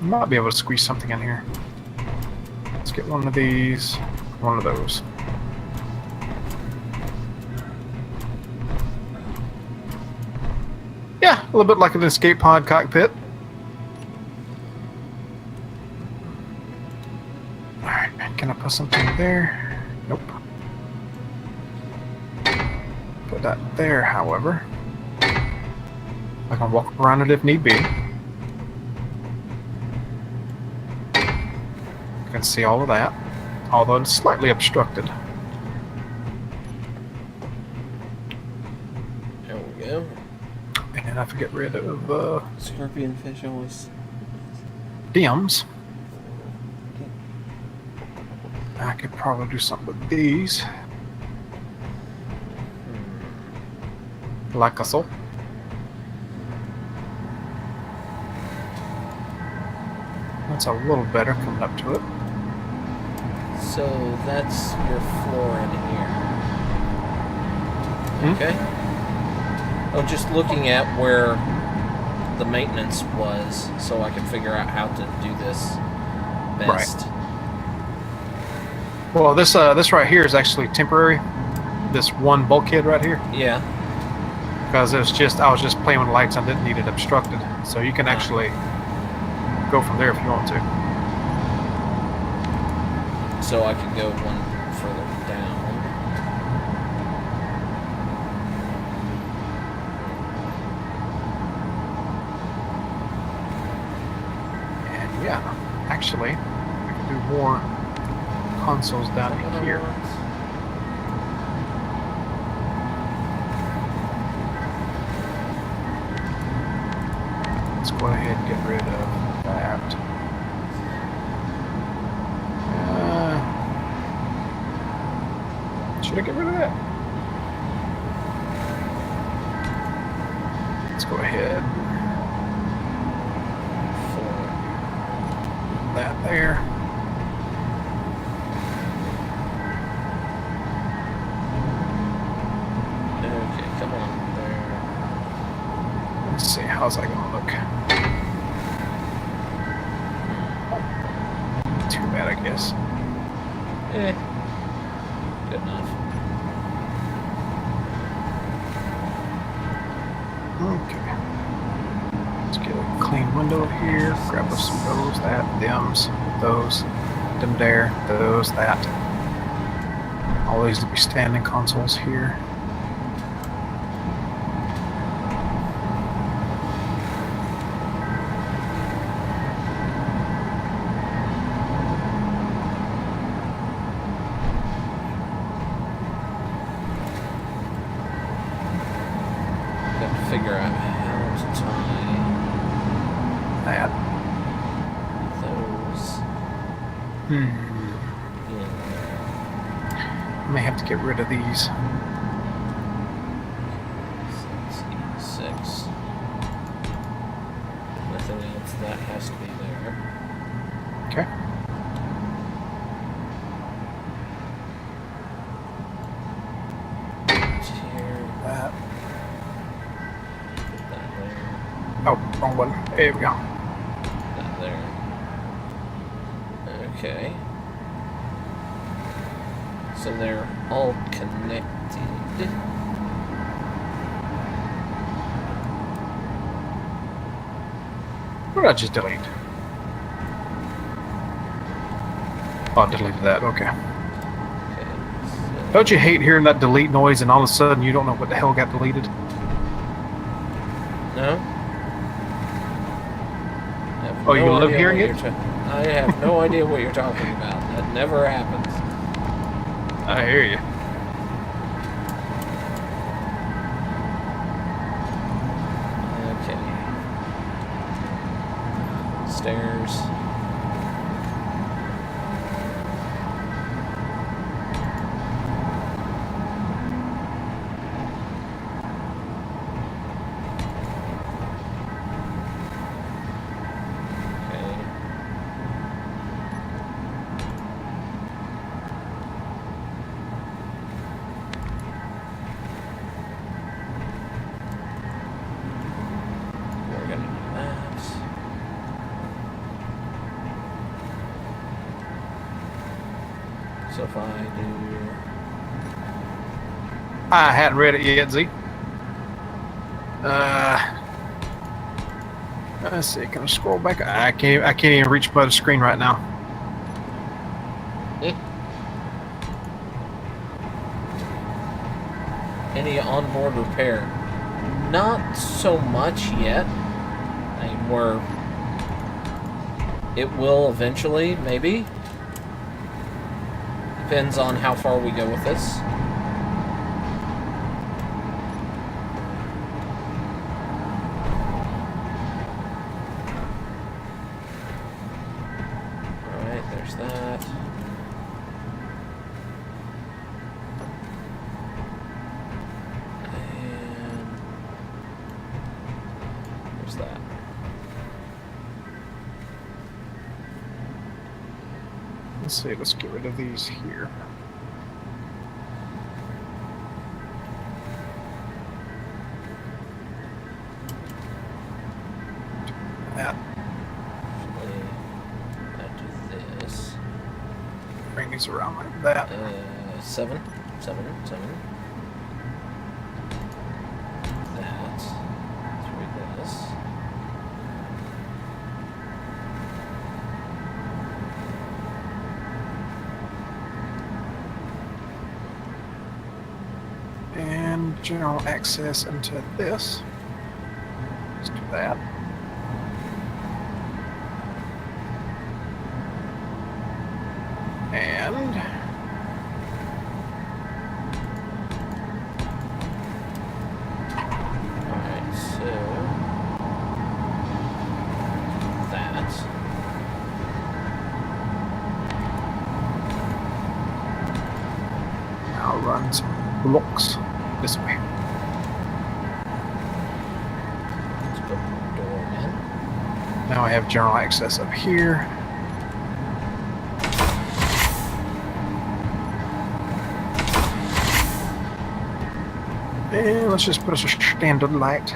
Might be able to squeeze something in here. Let's get one of these, one of those. Yeah, a little bit like an escape pod cockpit. Alright, can I put something there? Nope. Put that there, however. I can walk around it if need be. You can see all of that, although it's slightly obstructed. There we go. And I have to get rid of Scorpion fish always. dims. I could probably do something with these. Like so. That's a little better coming up to it. So that's your floor in here. Okay. Oh, just looking at where the maintenance was, so I can figure out how to do this best. Right. Well, this right here is actually temporary. This one bulkhead right here. Yeah. Because I was just playing with the lights and didn't need it obstructed. So you can actually go from there if you want to. So I can go one further down. And yeah, actually, I can do more consoles down here. Let's go ahead and get rid of that. Should I get rid of that? Let's go ahead. That there. Okay, come on there. Let's see, how's that gonna look? Too bad, I guess. Good enough. Okay. Let's get a clean window here. Grab us some those, that, dims, those, them there, those, that. All these to be standing consoles here. Figure out how to tie That. those Hmm. in. I may have to get rid of these. 6. Nothing else. That has to be there. Okay. Here. That. Put that there. Oh, wrong one. There we go. That there. Okay. So they're all connected. What did I just delete? Oh, I deleted that. Okay. Okay. So Don't you hate hearing that delete noise and all of a sudden you don't know what the hell got deleted? no? I have Oh, you no live idea hearing what it? you're I have no idea what you're talking about. That never happens. I hear you. Okay. Stairs. Okay. We're gonna do that. So if I do I hadn't read it yet, Z. Let's see. Can I scroll back? I can't even reach by the screen right now. any onboard repair. Not so much yet. I mean, it will eventually, maybe. Depends on how far we go with this. Alright, there's that. And there's that. Let's see, let's get rid of these here. That. Actually, I do this. Bring these around like that. 7. That. 3 this. And general access into this. Let's do that. And Alright, so that. I'll run some blocks this way. Let's put the door in. Now I have general access up here. And let's just put us a standard light.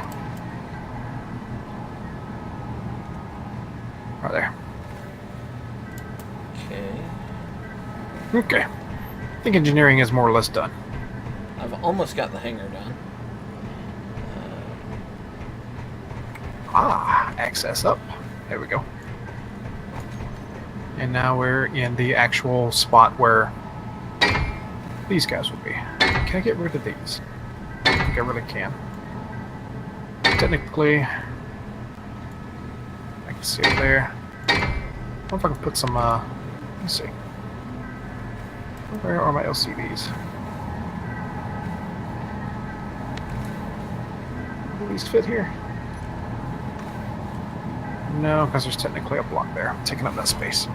Right there. Okay. Okay. I think engineering is more or less done. I've almost got the hangar done. Access up. There we go. And now we're in the actual spot where these guys will be. Can I get rid of these? I think I really can. Technically, I can see it there. I wonder if I can put some, let's see. Where are my LCDs? Will these fit here? No, because there's technically a block there. I'm taking up that space.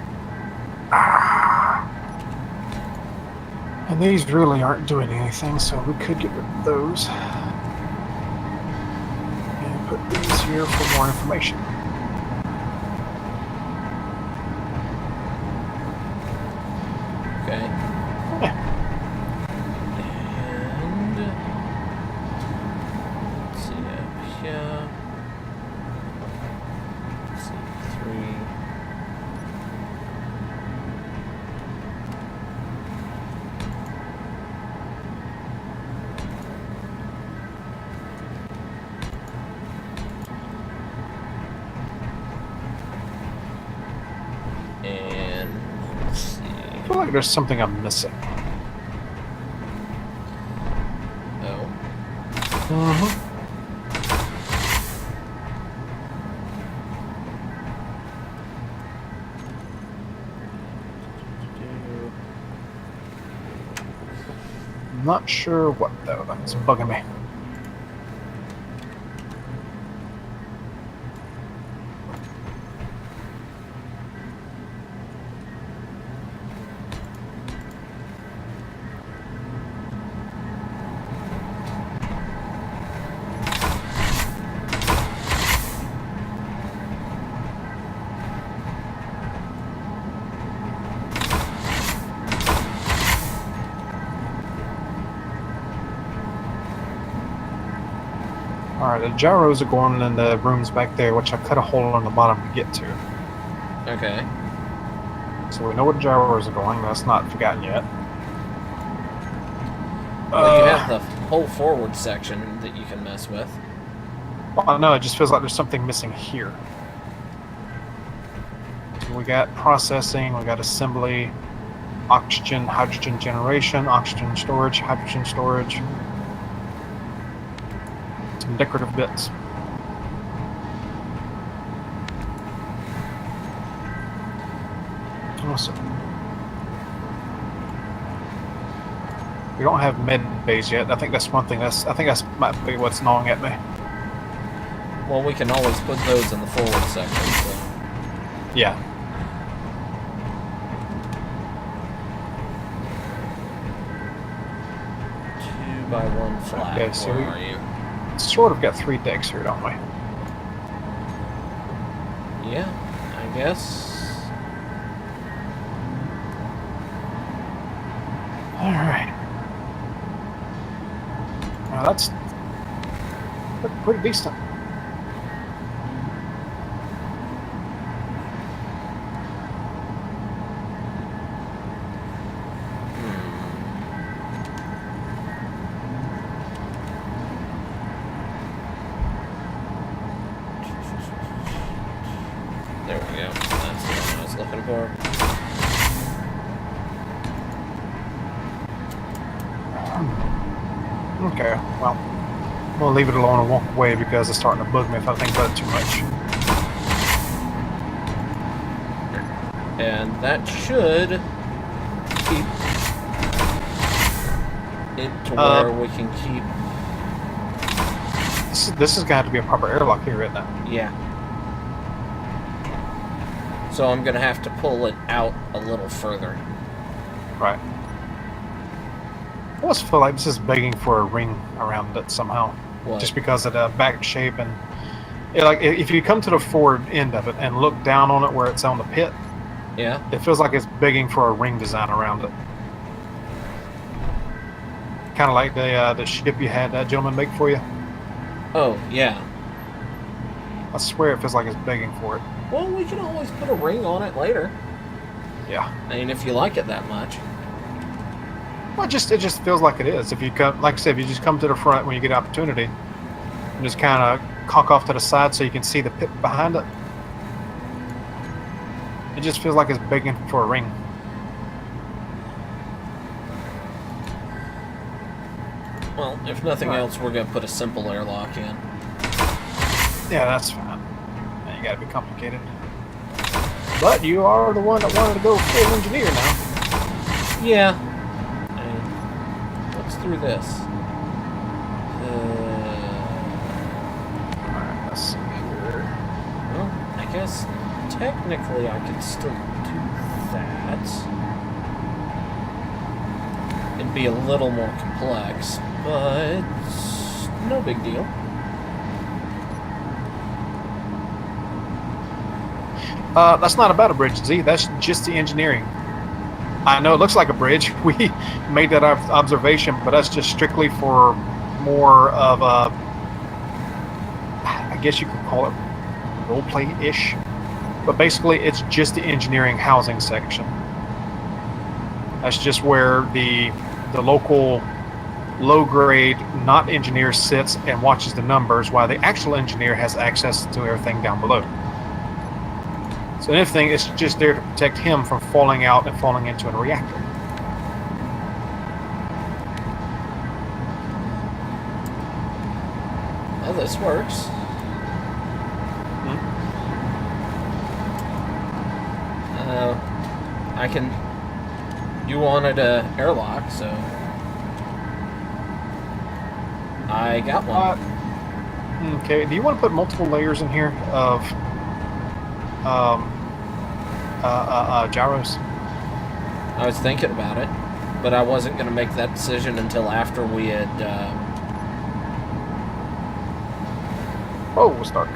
And these really aren't doing anything, so we could get rid of those. And put these here for more information. Okay. And let's see up here. Let's see, 3. And let's see. I feel like there's something I'm missing. Oh. I'm not sure what though. That's bugging me. Alright, the gyros are going in the rooms back there, which I cut a hole on the bottom to get to. Okay. So we know what gyros are going. That's not forgotten yet. Well, you have the whole forward section that you can mess with. Well, no, it just feels like there's something missing here. So we got processing, we got assembly, oxygen, hydrogen generation, oxygen storage, hydrogen storage. some decorative bits. Awesome. We don't have med bays yet. I think that's one thing. I think that's might be what's gnawing at me. Well, we can always put those in the forward section. So. Yeah. 2x1 flat. Okay, so Where are you? Sort of got 3 decks here, don't we? Yeah, I guess. All right. Well, that's pretty decent. There we go. That's the one I was looking for. Okay, well, we'll leave it alone and walk away because it's starting to bug me if I think about it too much. And that should keep it to where we can keep... This is going to have to be a proper airlock here, isn't it? Yeah. So I'm going to have to pull it out a little further. Right. I almost feel like this is begging for a ring around it somehow. What? Just because of the back shape and... like, if you come to the forward end of it and look down on it where it's on the pit, yeah, it feels like it's begging for a ring design around it. Kind of like the ship you had that gentleman make for you. Oh, yeah. I swear it feels like it's begging for it. Well, we can always put a ring on it later. Yeah. I mean, if you like it that much. Well, it just feels like it is. If you come, like I said, if you just come to the front when you get opportunity, and just kind of cock off to the side so you can see the pit behind it, it just feels like it's begging for a ring. Well, if nothing else, we're going to put a simple airlock in. Yeah, that's fine. You got to be complicated. But you are the one that wanted to go full engineer now. Yeah. And what's through this? Alright, let's see here. Well, I guess technically I could still do that. It'd be a little more complex, but no big deal. That's not about a bridge, Z. That's just the engineering. I know it looks like a bridge. We made that observation, but that's just strictly for more of a, I guess you could call it roleplay-ish. But basically, it's just the engineering housing section. That's just where the local low-grade, not engineer sits and watches the numbers, while the actual engineer has access to everything down below. So anything, it's just there to protect him from falling out and falling into a reactor. Well, this works. I can... You wanted a airlock, so... I got one. Okay, do you want to put multiple layers in here of gyros? I was thinking about it, but I wasn't going to make that decision until after we had... Oh, it was dark.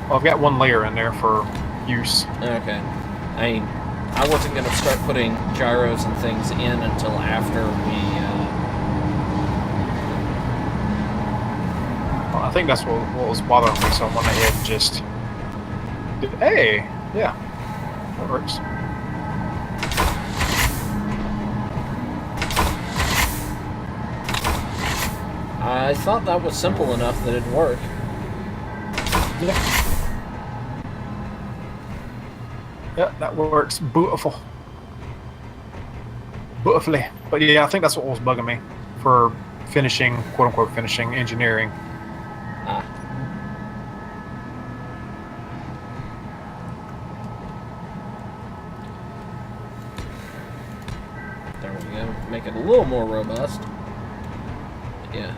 Well, I've got one layer in there for use. Okay. I mean, I wasn't going to start putting gyros and things in until after we... Well, I think that's what was bothering me, so I went ahead and just... Hey! Yeah. That works. I thought that was simple enough that it'd work. Yeah. Yeah, that works beautiful. Beautifully. But yeah, I think that's what was bugging me for finishing, quote-unquote finishing engineering. we go. Make it a little more robust. Yeah.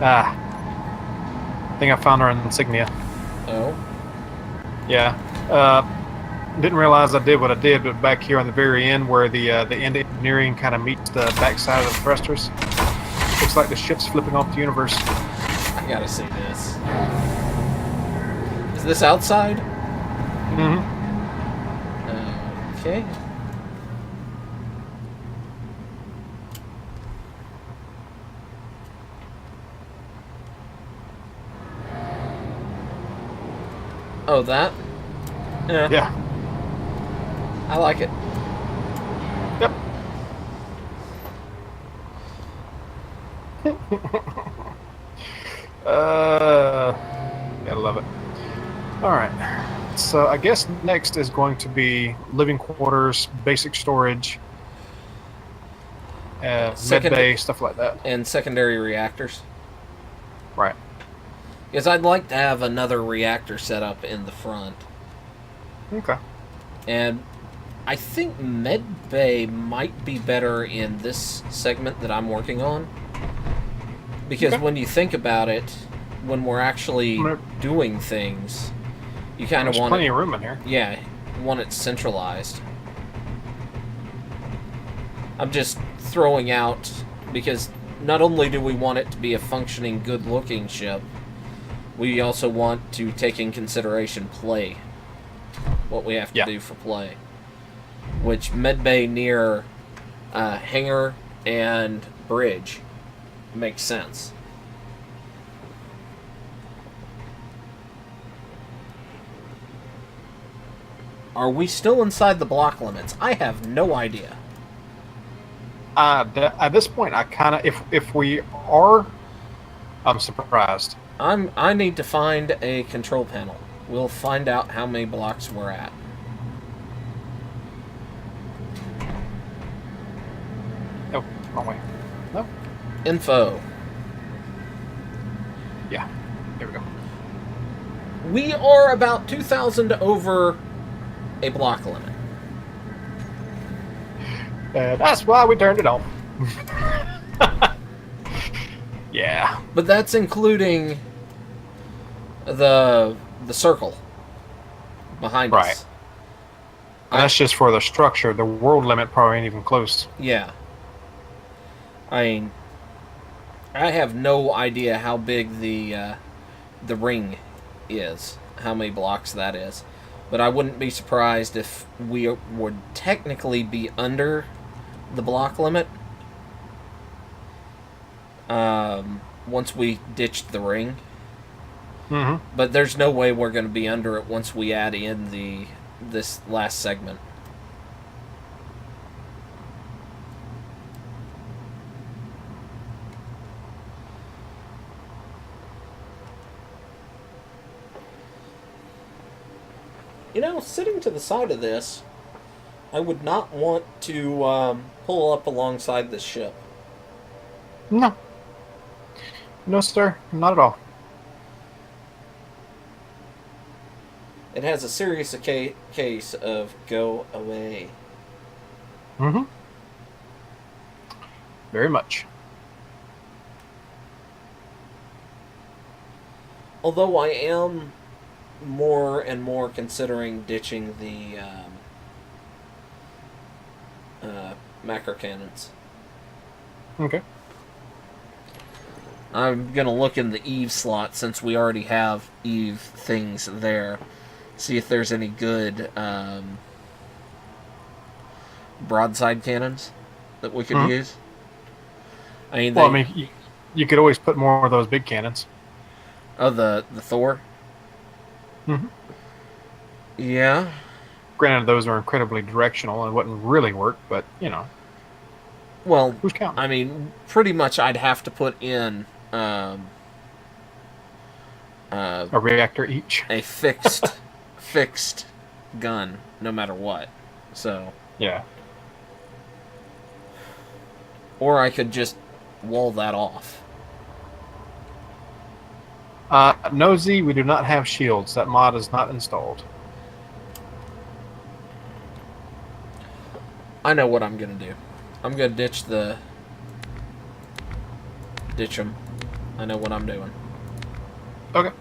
I think I found our insignia. Oh. Yeah. Didn't realize I did what I did, but back here on the very end where the end engineering kind of meets the backside of the thrusters, looks like the ship's flipping off the universe. I gotta see this. Is this outside? Mm-hmm. Okay. Oh, that? Yeah. I like it. Yep. Gotta love it. All right. So I guess next is going to be living quarters, basic storage, med bay, stuff like that. And secondary reactors. Right. Because I'd like to have another reactor set up in the front. Okay. And I think med bay might be better in this segment that I'm working on. Because when you think about it, when we're actually doing things, you kind of want plenty of room in here. Yeah, you want it centralized. I'm just throwing out because not only do we want it to be a functioning, good-looking ship, we also want to take in consideration play. What we have to do for play. Which medbay near hangar and bridge makes sense. Are we still inside the block limits? I have no idea. At this point, I kind of, if we are, I'm surprised. I need to find a control panel. We'll find out how many blocks we're at. Oh, wrong way. No. Info. Yeah. There we go. We are about 2,000 over a block limit. That's why we turned it off. Yeah. But that's including the circle behind us. And that's just for the structure. The world limit probably ain't even close. Yeah. I mean, I have no idea how big the ring is, how many blocks that is. But I wouldn't be surprised if we would technically be under the block limit once we ditched the ring. Mm-hmm. But there's no way we're going to be under it once we add in this last segment. You know, sitting to the side of this, I would not want to pull up alongside this ship. No. No, sir. Not at all. It has a serious case of go away. Mm-hmm. Very much. Although I am more and more considering ditching the macro cannons. Okay. I'm going to look in the Eve slot since we already have Eve things there. See if there's any good broadside cannons that we could use. I mean, well, I mean, you could always put more of those big cannons. Oh, the Thor? Mm-hmm. Yeah. Granted, those are incredibly directional and wouldn't really work, but, you know. Well, who's counting? I mean, pretty much I'd have to put in a reactor each. A fixed gun, no matter what. So. Yeah. Or I could just wall that off. No, Z, we do not have shields. That mod is not installed. I know what I'm gonna do. I'm gonna ditch them. I know what I'm doing. Okay.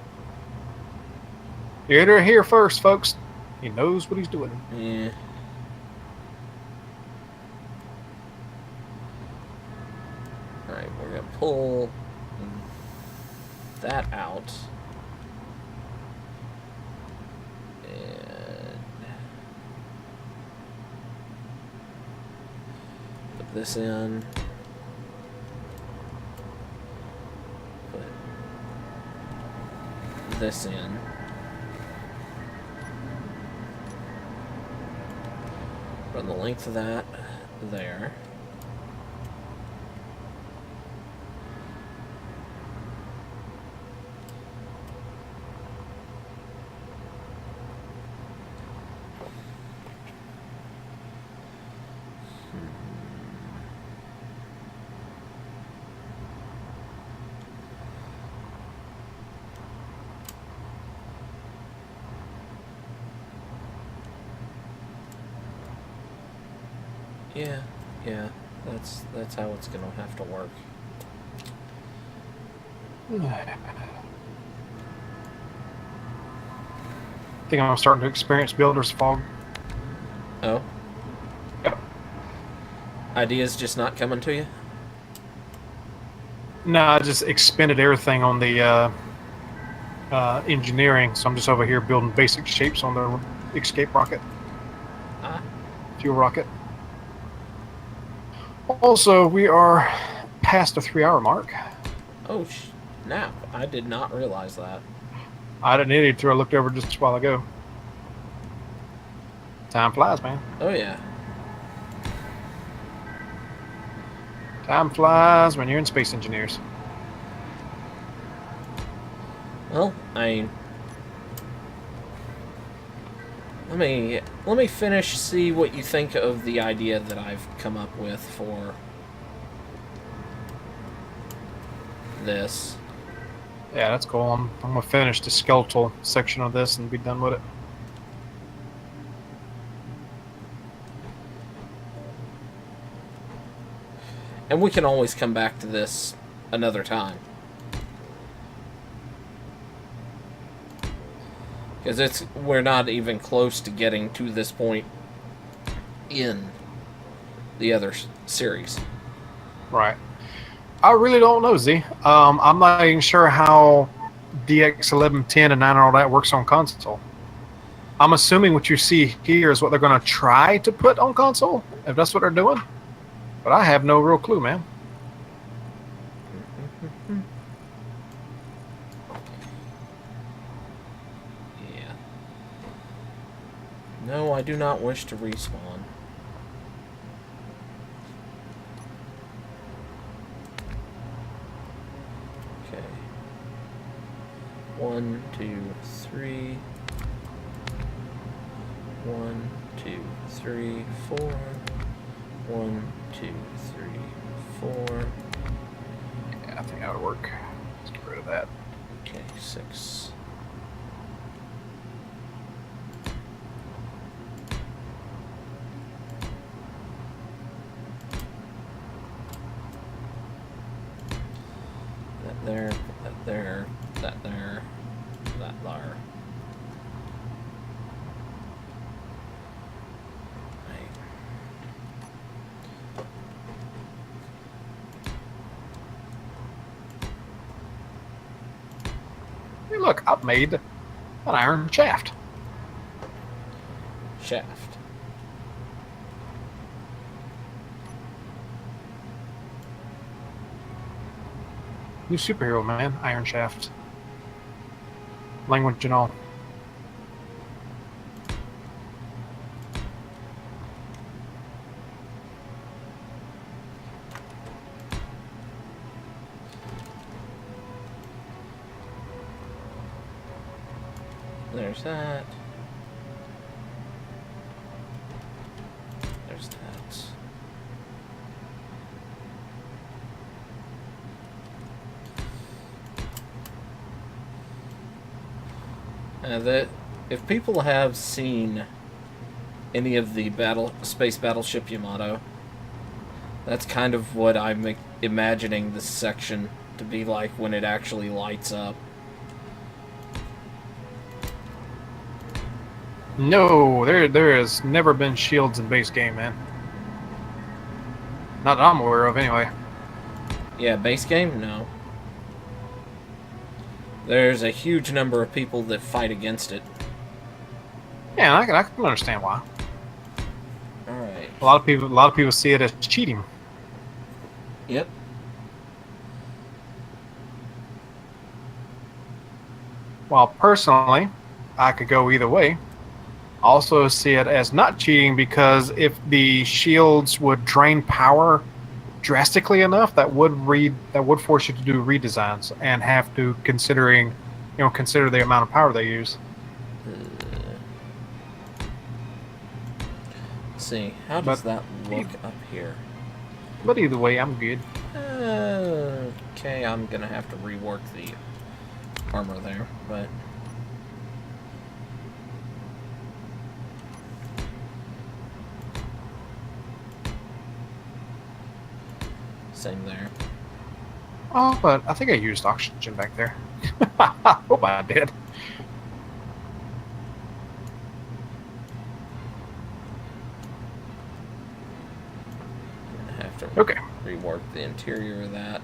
You're here first, folks. He knows what he's doing. Yeah. Alright, we're gonna pull that out. And put this in. Put this in. Run the length of that there. Yeah, that's how it's gonna have to work. I think I'm starting to experience builder's fog. Oh? Yep. Ideas just not coming to you? No, I just expended everything on the engineering, so I'm just over here building basic shapes on the escape rocket. Fuel rocket. Also, we are past the 3-hour mark. Oh, snap. I did not realize that. I didn't need it until I looked over just a while ago. Time flies, man. Oh, yeah. Time flies when you're in Space Engineers. Well, let me finish, see what you think of the idea that I've come up with for this. Yeah, that's cool. I'm gonna finish the skeletal section of this and be done with it. And we can always come back to this another time. Because we're not even close to getting to this point in the other series. Right. I really don't know, Z. I'm not even sure how DX 1110 and 9 and all that works on console. I'm assuming what you see here is what they're going to try to put on console, if that's what they're doing. But I have no real clue, man. Yeah. No, I do not wish to respawn. Okay. 1, 2, 3. 1, 2, 3, 4. 1, 2, 3, 4. Yeah, I think that would work. Let's get rid of that. Okay, 6. That there, that there, that there, that there. Hey, look, I've made an iron shaft. Shaft. New superhero, man. Iron Shaft. Language and all. There's that. There's that. If people have seen any of the space battleship Yamato, that's kind of what I'm imagining this section to be like when it actually lights up. No, there has never been shields in base game, man. Not that I'm aware of, anyway. Yeah, base game? No. There's a huge number of people that fight against it. Yeah, I can understand why. All right. A lot of people see it as cheating. Yep. While personally, I could go either way. I also see it as not cheating because if the shields would drain power drastically enough, that would force you to do redesigns and have to consider the amount of power they use. Let's see, how does that look up here? But either way, I'm good. Okay, I'm gonna have to rework the armor there, but same there. Oh, but I think I used oxygen back there. Hope I did. I have to Okay. rework the interior of that.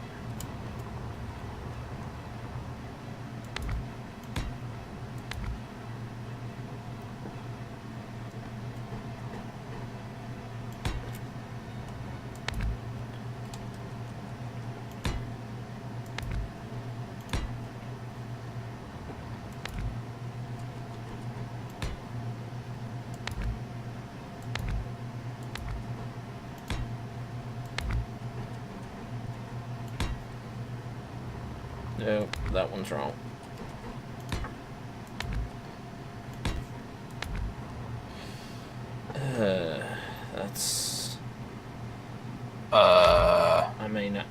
No, that one's wrong. That's... I may not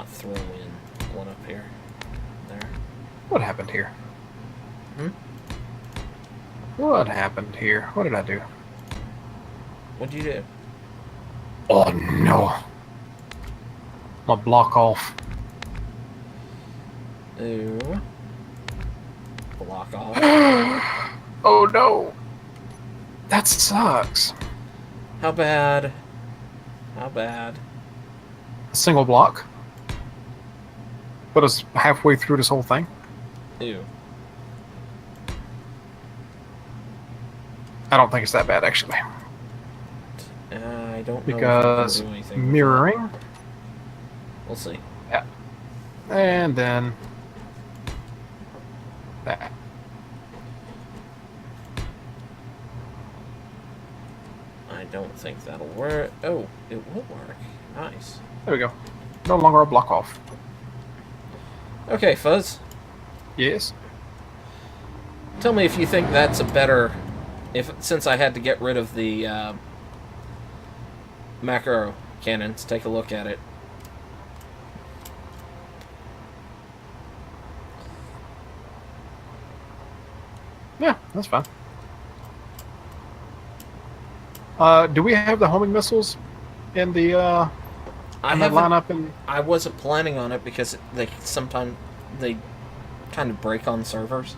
throw in one up here. There. What happened here? Hmm? What happened here? What did I do? What'd you do? Oh no. My block off. Ooh. Block off. Oh no. That sucks. How bad? How bad? A single block. Put us halfway through this whole thing. Ew. I don't think it's that bad, actually. I don't know because if I can do anything mirroring. We'll see. Yeah. And then that. I don't think that'll work. Oh, it will work. Nice. There we go. No longer a block off. Okay, Fuzz. Yes. Tell me if you think that's a better... Since I had to get rid of the macro cannons, take a look at it. Yeah, that's fine. Do we have the homing missiles in the lineup? I wasn't planning on it because they sometimes kind of break on servers.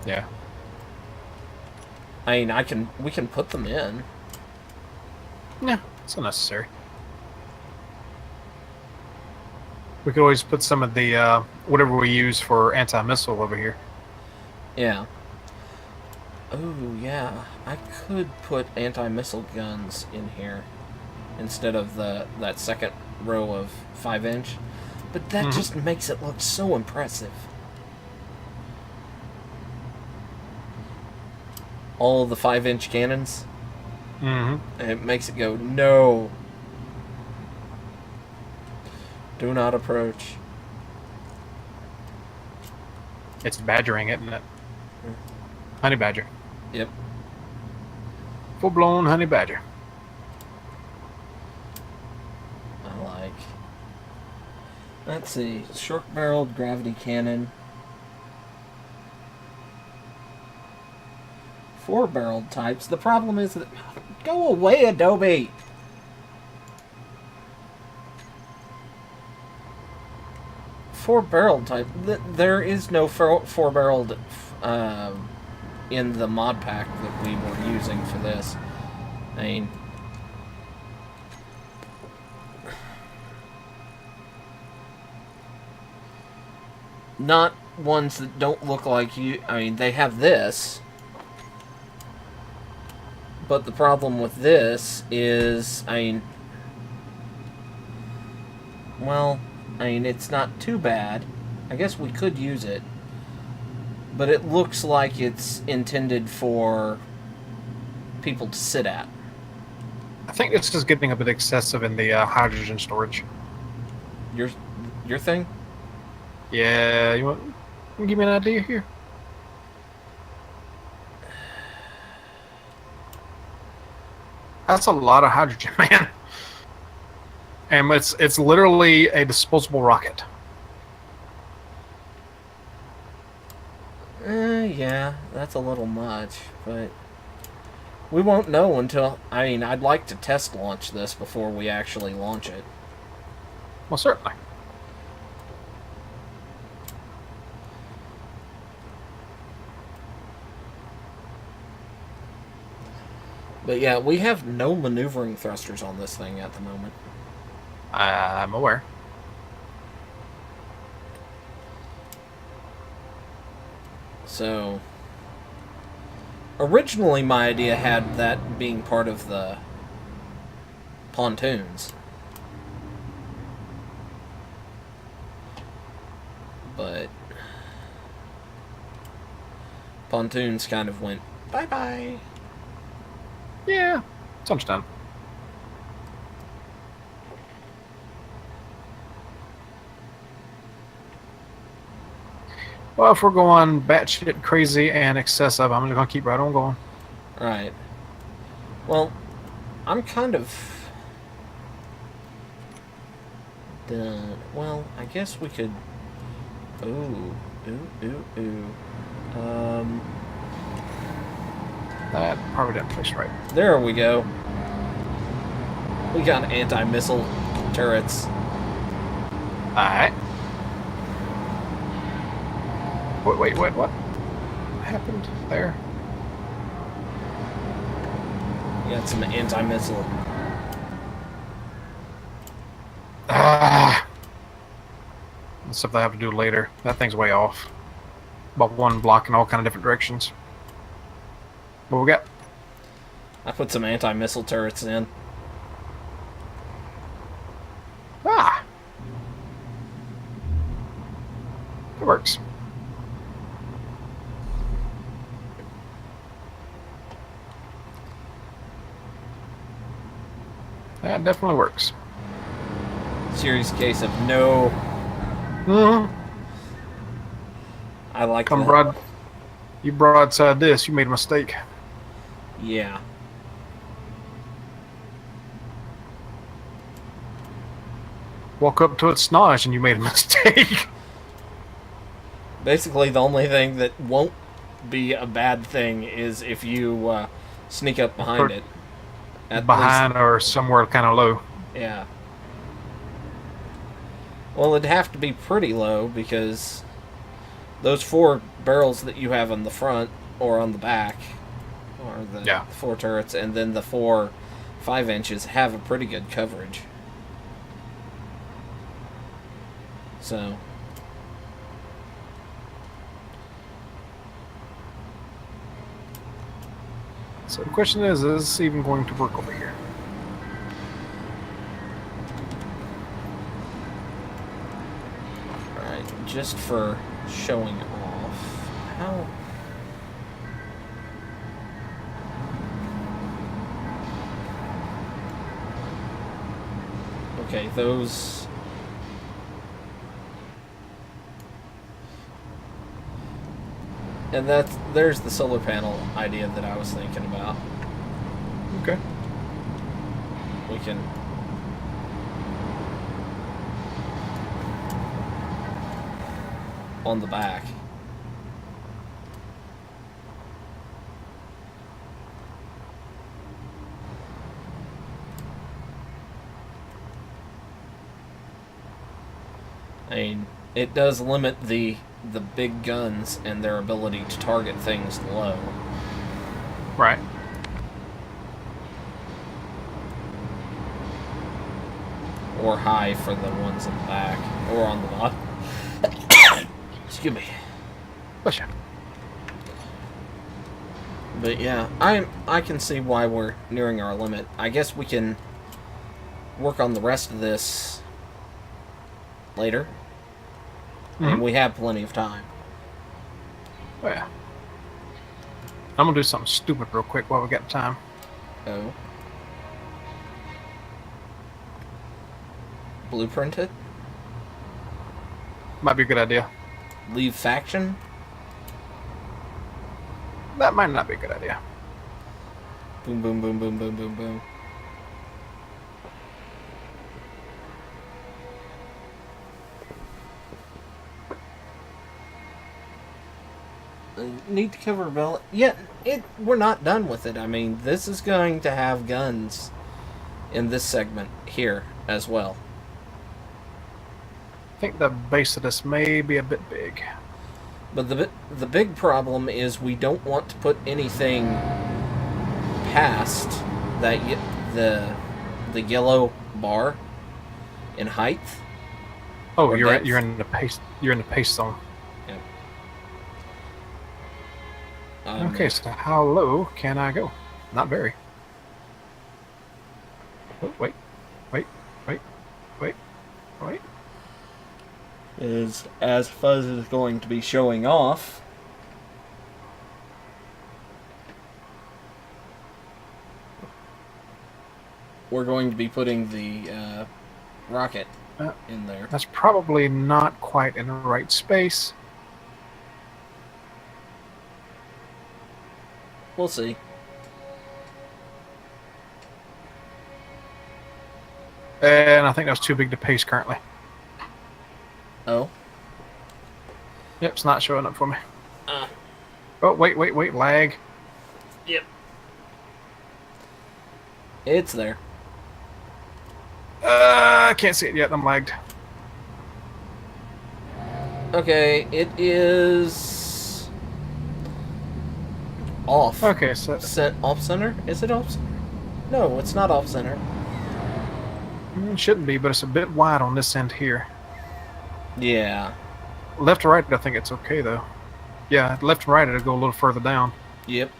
Yeah. I mean, we can put them in. Yeah, it's unnecessary. We could always put some of the whatever we use for anti-missile over here. Yeah. Oh, yeah. I could put anti-missile guns in here instead of that second row of 5-inch. But that just makes it look so impressive. All the 5-inch cannons. And it makes it go, no. Do not approach. It's badgering it, isn't it? Honey badger. Yep. Full-blown honey badger. I like. Let's see. Short-barreled gravity cannon. 4-barreled types. The problem is that... Go away, Adobe! Four-barreled type. There is no four-barreled in the mod pack that we were using for this. I mean... Not ones that don't look like you... I mean, they have this. But the problem with this is... I mean... Well... I mean, it's not too bad. I guess we could use it. But it looks like it's intended for people to sit at. I think this is getting a bit excessive in the hydrogen storage. Your thing? Yeah, you want to give me an idea here? That's a lot of hydrogen, man. And it's literally a disposable rocket. Yeah, that's a little much, but we won't know until... I mean, I'd like to test launch this before we actually launch it. Well, certainly. But yeah, we have no maneuvering thrusters on this thing at the moment. I'm aware. So, originally my idea had that being part of the pontoons. But pontoons kind of went bye-bye. Yeah, it's understandable. Well, if we're going batshit crazy and excessive, I'm just going to keep right on going. Right. Well, I'm kind of done. Well, I guess we could... Ooh. That probably didn't place right. There we go. We got anti-missile turrets. Alright. Wait, what happened there? We got some anti-missile. That's stuff I have to do later. That thing's way off. About one block in all kind of different directions. What we got? I put some anti-missile turrets in. Ah! It works. That definitely works. Serious case of no. Mm-hmm. I like that. You broadside this, you made a mistake. Yeah. Walk up to its snodge and you made a mistake. Basically, the only thing that won't be a bad thing is if you sneak up behind it. Behind or somewhere kind of low. Yeah. Well, it'd have to be pretty low because those 4 barrels that you have on the front or on the back are the 4 turrets, and then the 4 5-inches have a pretty good coverage. So the question is this even going to work over here? Alright, just for showing off, how... Okay, those... And there's the solar panel idea that I was thinking about. Okay. We can... on the back. I mean, it does limit the big guns and their ability to target things low. Right. Or high for the ones in the back. Or on the bottom. Excuse me. Bless you. But yeah, I can see why we're nearing our limit. I guess we can work on the rest of this later. And we have plenty of time. Oh, yeah. I'm gonna do something stupid real quick while we got time. Oh. Blueprint it? Might be a good idea. Leave faction? That might not be a good idea. Boom, boom, boom, boom, boom, boom, boom. Need to cover a belt. Yeah, we're not done with it. I mean, this is going to have guns in this segment here as well. I think the base of this may be a bit big. But the big problem is we don't want to put anything past that the yellow bar in height. Oh, you're in the paste zone. Yeah. Okay, so how low can I go? Not very. Oh, wait. Is as Fuzz is going to be showing off. We're going to be putting the rocket in there. That's probably not quite in the right space. We'll see. And I think that's too big to paste currently. Oh? Yep, it's not showing up for me. Oh, wait, lag. Yep. It's there. I can't see it yet, I'm lagged. Okay, it is off. Okay, so Set off center? Is it off center? No, it's not off center. It shouldn't be, but it's a bit wide on this end here. Yeah. Left to right, I think it's okay though. Yeah, left to right, it'll go a little further down. Yep.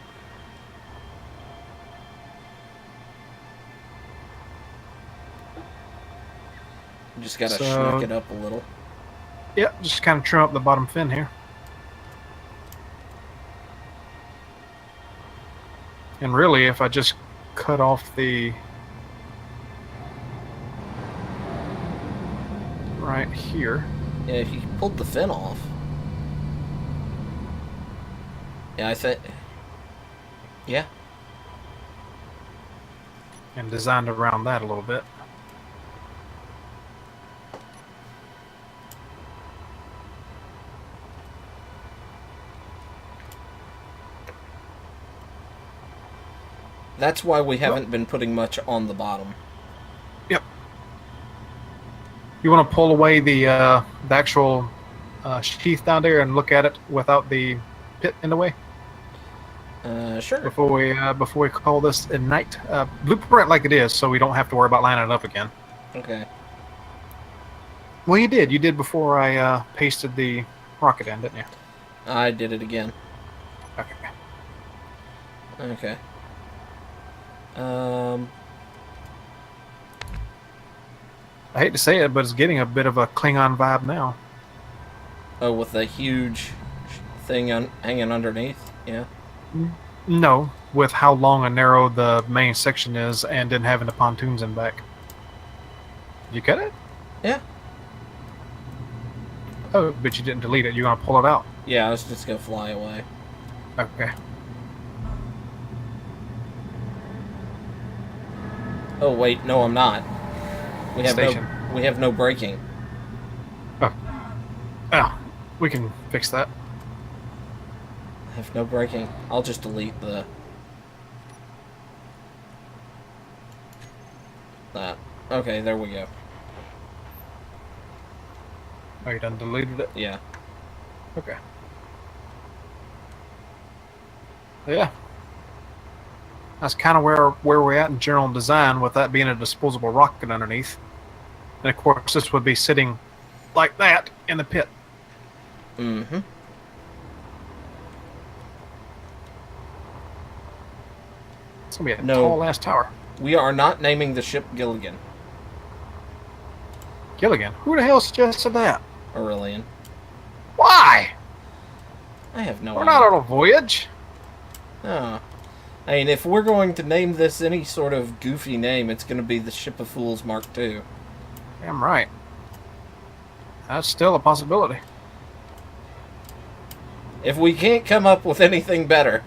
Just gotta schnook it up a little. Yep, just kind of trim up the bottom fin here. And really, if I just cut off the right here. Yeah, if you pulled the fin off. Yeah, I think. Yeah. And designed around that a little bit. That's why we haven't been putting much on the bottom. Yep. You want to pull away the actual sheath down there and look at it without the pit in the way? Sure. Before we call this ignite, blueprint like it is, so we don't have to worry about lining it up again. Okay. Well, you did. You did before I pasted the rocket in, didn't you? I did it again. Okay. Okay. I hate to say it, but it's getting a bit of a Klingon vibe now. Oh, with the huge thing hanging underneath? Yeah. No, with how long and narrow the main section is and then having the pontoons in back. You cut it? Yeah. Oh, but you didn't delete it. You're going to pull it out? Yeah, I was just going to fly away. Okay. Oh, wait, no, I'm not. We have no braking. Oh, we can fix that. I have no braking. I'll just delete that. Okay, there we go. Oh, you done deleted it? Yeah. Okay. Yeah. That's kind of where we're at in general design, with that being a disposable rocket underneath. And of course, this would be sitting like that in the pit. Mm-hmm. It's going to be a No. tall-ass tower. We are not naming the ship Gilligan. Gilligan? Who the hell suggested that? Aurelian. Why? I have no We're idea. not on a voyage. Oh. I mean, if we're going to name this any sort of goofy name, it's going to be the Ship of Fools Mark II. Damn right. That's still a possibility. If we can't come up with anything better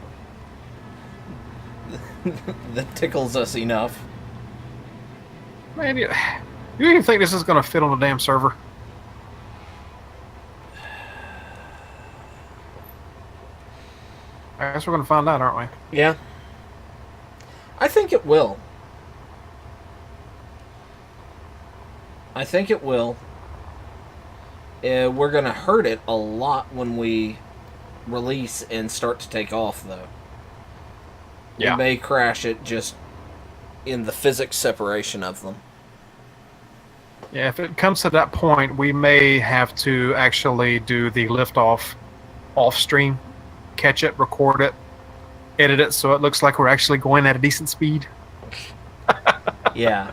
that tickles us enough. Man, you even think this is going to fit on the damn server? I guess we're going to find out, aren't we? Yeah. I think it will. I think it will. We're going to hurt it a lot when we release and start to take off, though. Yeah. We may crash it just in the physics separation of them. Yeah, if it comes to that point, we may have to actually do the liftoff off stream, catch it, record it, edit it so it looks like we're actually going at a decent speed. Yeah.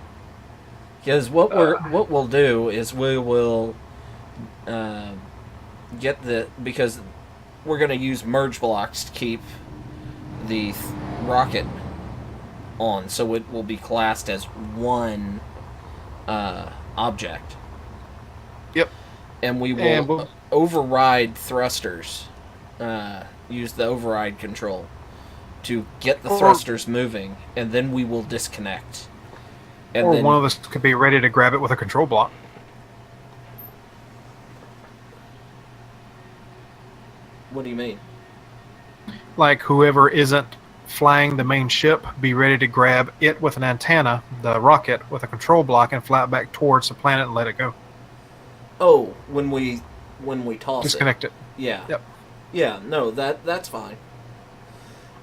Because what we'll do is we will because we're going to use merge blocks to keep the rocket on, so it will be classed as one object. Yep. And we will override thrusters. Use the override control to get the thrusters moving, and then we will disconnect. And or then, one of us could be ready to grab it with a control block. What do you mean? Like whoever isn't flying the main ship, be ready to grab it with an antenna, the rocket, with a control block, and fly it back towards the planet and let it go. Oh, when we toss Disconnect it. Yeah. Yep. Yeah, no, that's fine.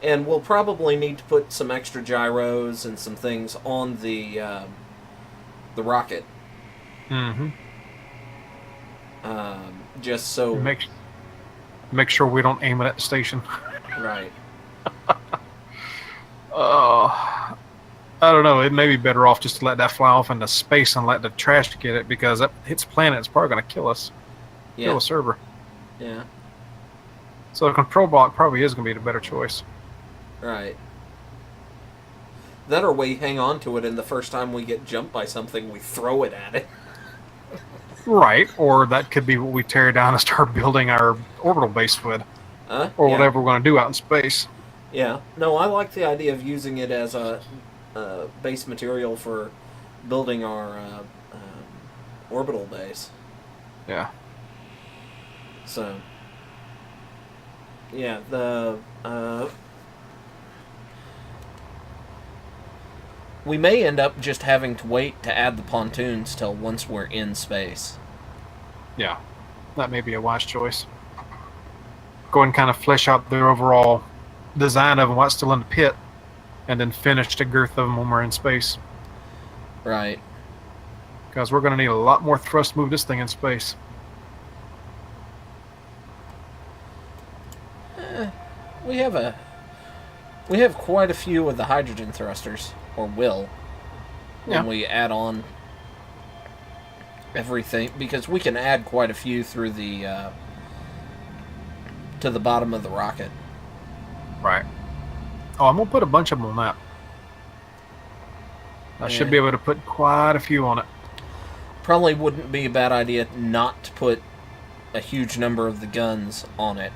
And we'll probably need to put some extra gyros and some things on the rocket. Mm-hmm. Just so... Make sure we don't aim it at the station. Right. I don't know. It may be better off just to let that fly off into space and let the trash get it, because that hits planet, it's probably going to kill us. Yeah. Kill a server. Yeah. So the control block probably is going to be the better choice. Right. That or we hang on to it, and the first time we get jumped by something, we throw it at it. Right, or that could be what we tear down and start building our orbital base with. Or yeah. whatever we're going to do out in space. Yeah. No, I like the idea of using it as a base material for building our orbital base. Yeah. So, yeah, the we may end up just having to wait to add the pontoons till once we're in space. Yeah, that may be a wise choice. Go and kind of flesh out their overall design of them while it's still in the pit, and then finish the girth of them when we're in space. Right. Because we're going to need a lot more thrust to move this thing in space. We have quite a few of the hydrogen thrusters, or will, when we add on everything, because we can add quite a few through the to the bottom of the rocket. Right. Oh, I'm going to put a bunch of them on that. I should be able to put quite a few on it. Probably wouldn't be a bad idea not to put a huge number of the guns on it.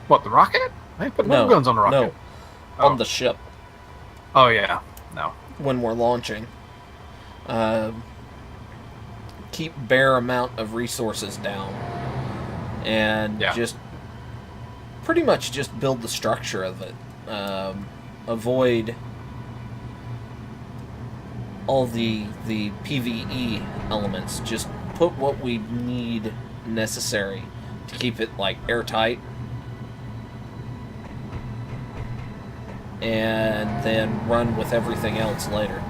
What, the rocket? I ain't putting no guns on the rocket. No, on the ship. Oh, yeah. No. When we're launching. Keep bare amount of resources down. And just pretty much just build the structure of it. Avoid all the PvE elements. Just put what we need necessary to keep it, like, airtight. And then run with everything else later.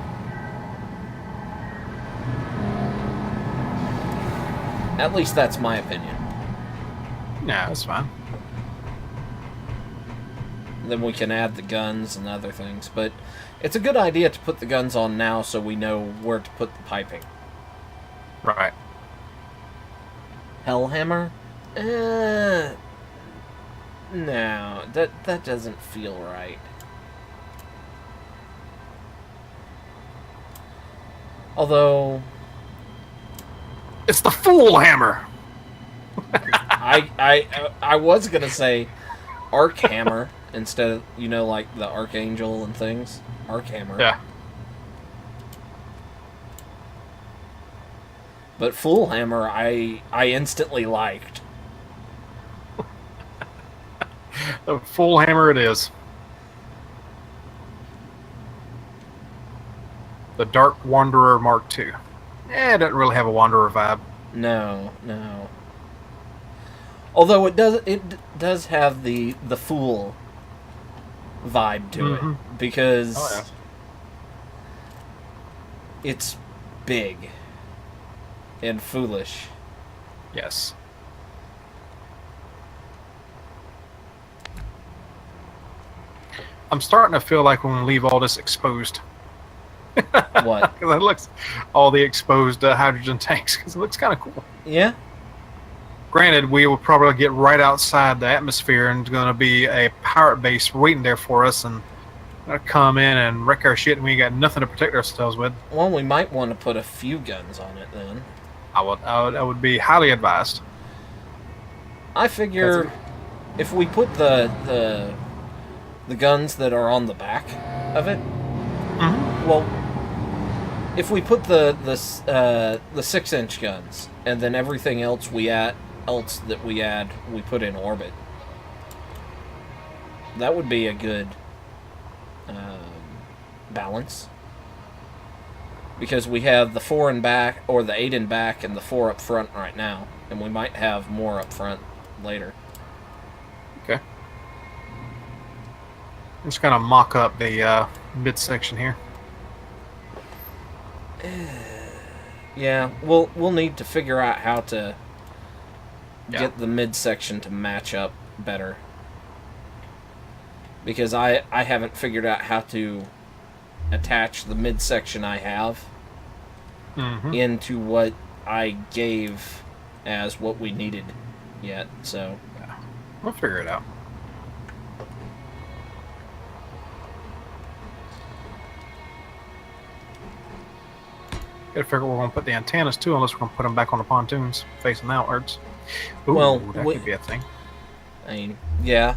At least that's my opinion. Yeah, that's fine. Then we can add the guns and other things. But it's a good idea to put the guns on now so we know where to put the piping. Right. Hellhammer? No, that doesn't feel right. Although... It's the Fool Hammer! I was gonna say Archammer instead of, you know, like the Archangel and things. Archammer. Yeah. But Fool Hammer, I instantly liked. The Fool Hammer it is. The Dark Wanderer Mark II. It doesn't really have a Wanderer vibe. No. Although it does have the Fool vibe to it, because it's big and foolish. Yes. I'm starting to feel like we're going to leave all this exposed. What? Because it looks all the exposed hydrogen tanks, because it looks kind of cool. Yeah. Granted, we will probably get right outside the atmosphere, and there's going to be a pirate base waiting there for us, and they'll come in and wreck our shit, and we got nothing to protect ourselves with. Well, we might want to put a few guns on it then. I would be highly advised. I figure if we put the guns that are on the back of it, well, if we put the 6-inch guns and then everything else we add, we put in orbit. That would be a good balance. Because we have the 4 in back, or the 8 in back, and the 4 up front right now. And we might have more up front later. Okay. I'm just going to mock up the midsection here. Yeah, we'll need to figure out how to get the midsection to match up better. Because I haven't figured out how to attach the midsection I have into what I gave as what we needed yet, so... Yeah. We'll figure it out. Gotta figure where we're gonna put the antennas too, unless we're gonna put them back on the pontoons, facing outwards. Ooh, well, that could be a thing. I mean, yeah.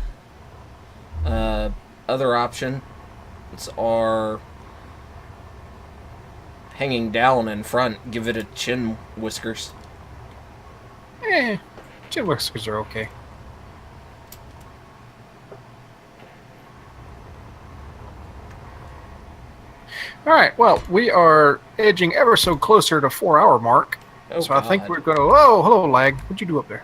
Other options are hanging down in front. Give it a chin whiskers. Chin whiskers are okay. Alright, well, we are edging ever so closer to 4-hour mark. Oh, so I think we're going to... Oh, hello, lag. What'd you do up there?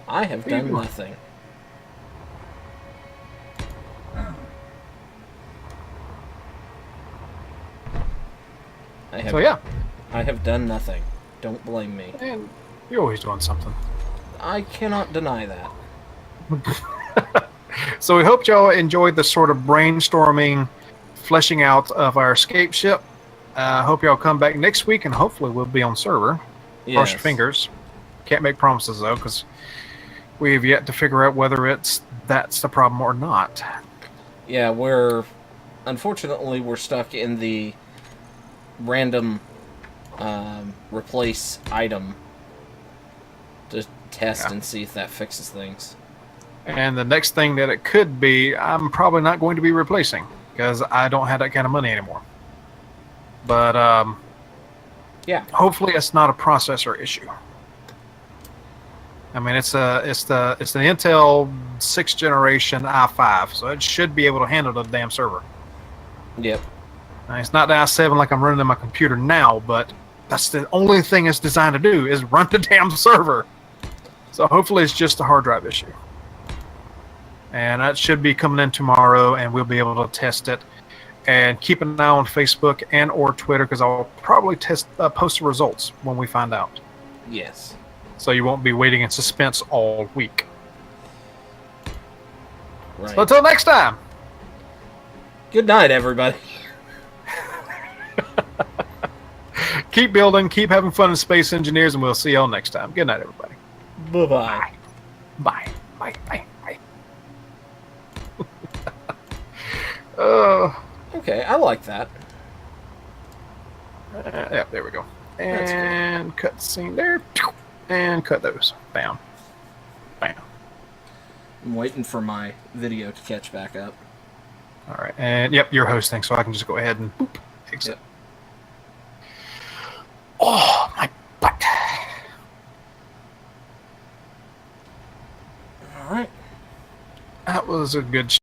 I have done nothing. I have done nothing. Don't blame me. And you're always doing something. I cannot deny that. So we hope y'all enjoyed the sort of brainstorming, fleshing out of our escape ship. Hope y'all come back next week, and hopefully we'll be on server. Yes. Cross your fingers. Can't make promises, though, because we have yet to figure out whether that's the problem or not. Yeah, unfortunately, we're stuck in the random replace item to test and see if that fixes things. And the next thing that it could be, I'm probably not going to be replacing, because I don't have that kind of money anymore. But yeah, hopefully it's not a processor issue. I mean, it's the Intel 6th generation i5, so it should be able to handle the damn server. Yep. It's not the i7 like I'm running on my computer now, but That's the only thing it's designed to do is run the damn server. So hopefully it's just a hard drive issue. And that should be coming in tomorrow, and we'll be able to test it. And keep an eye on Facebook and or Twitter, because I'll probably post the results when we find out. Yes. So you won't be waiting in suspense all week. Right. So until next time. Good night, everybody. Keep building, keep having fun in Space Engineers, and we'll see y'all next time. Good night, everybody. Bye-bye. Bye. Bye. Bye. Bye. Okay, I like that. Yeah, there we go. And cut scene there. And cut those. Bam. Bam. I'm waiting for my video to catch back up. All right. And yep, you're hosting, so I can just go ahead and boop, exit. Yep. Oh, my butt. All right. That was a good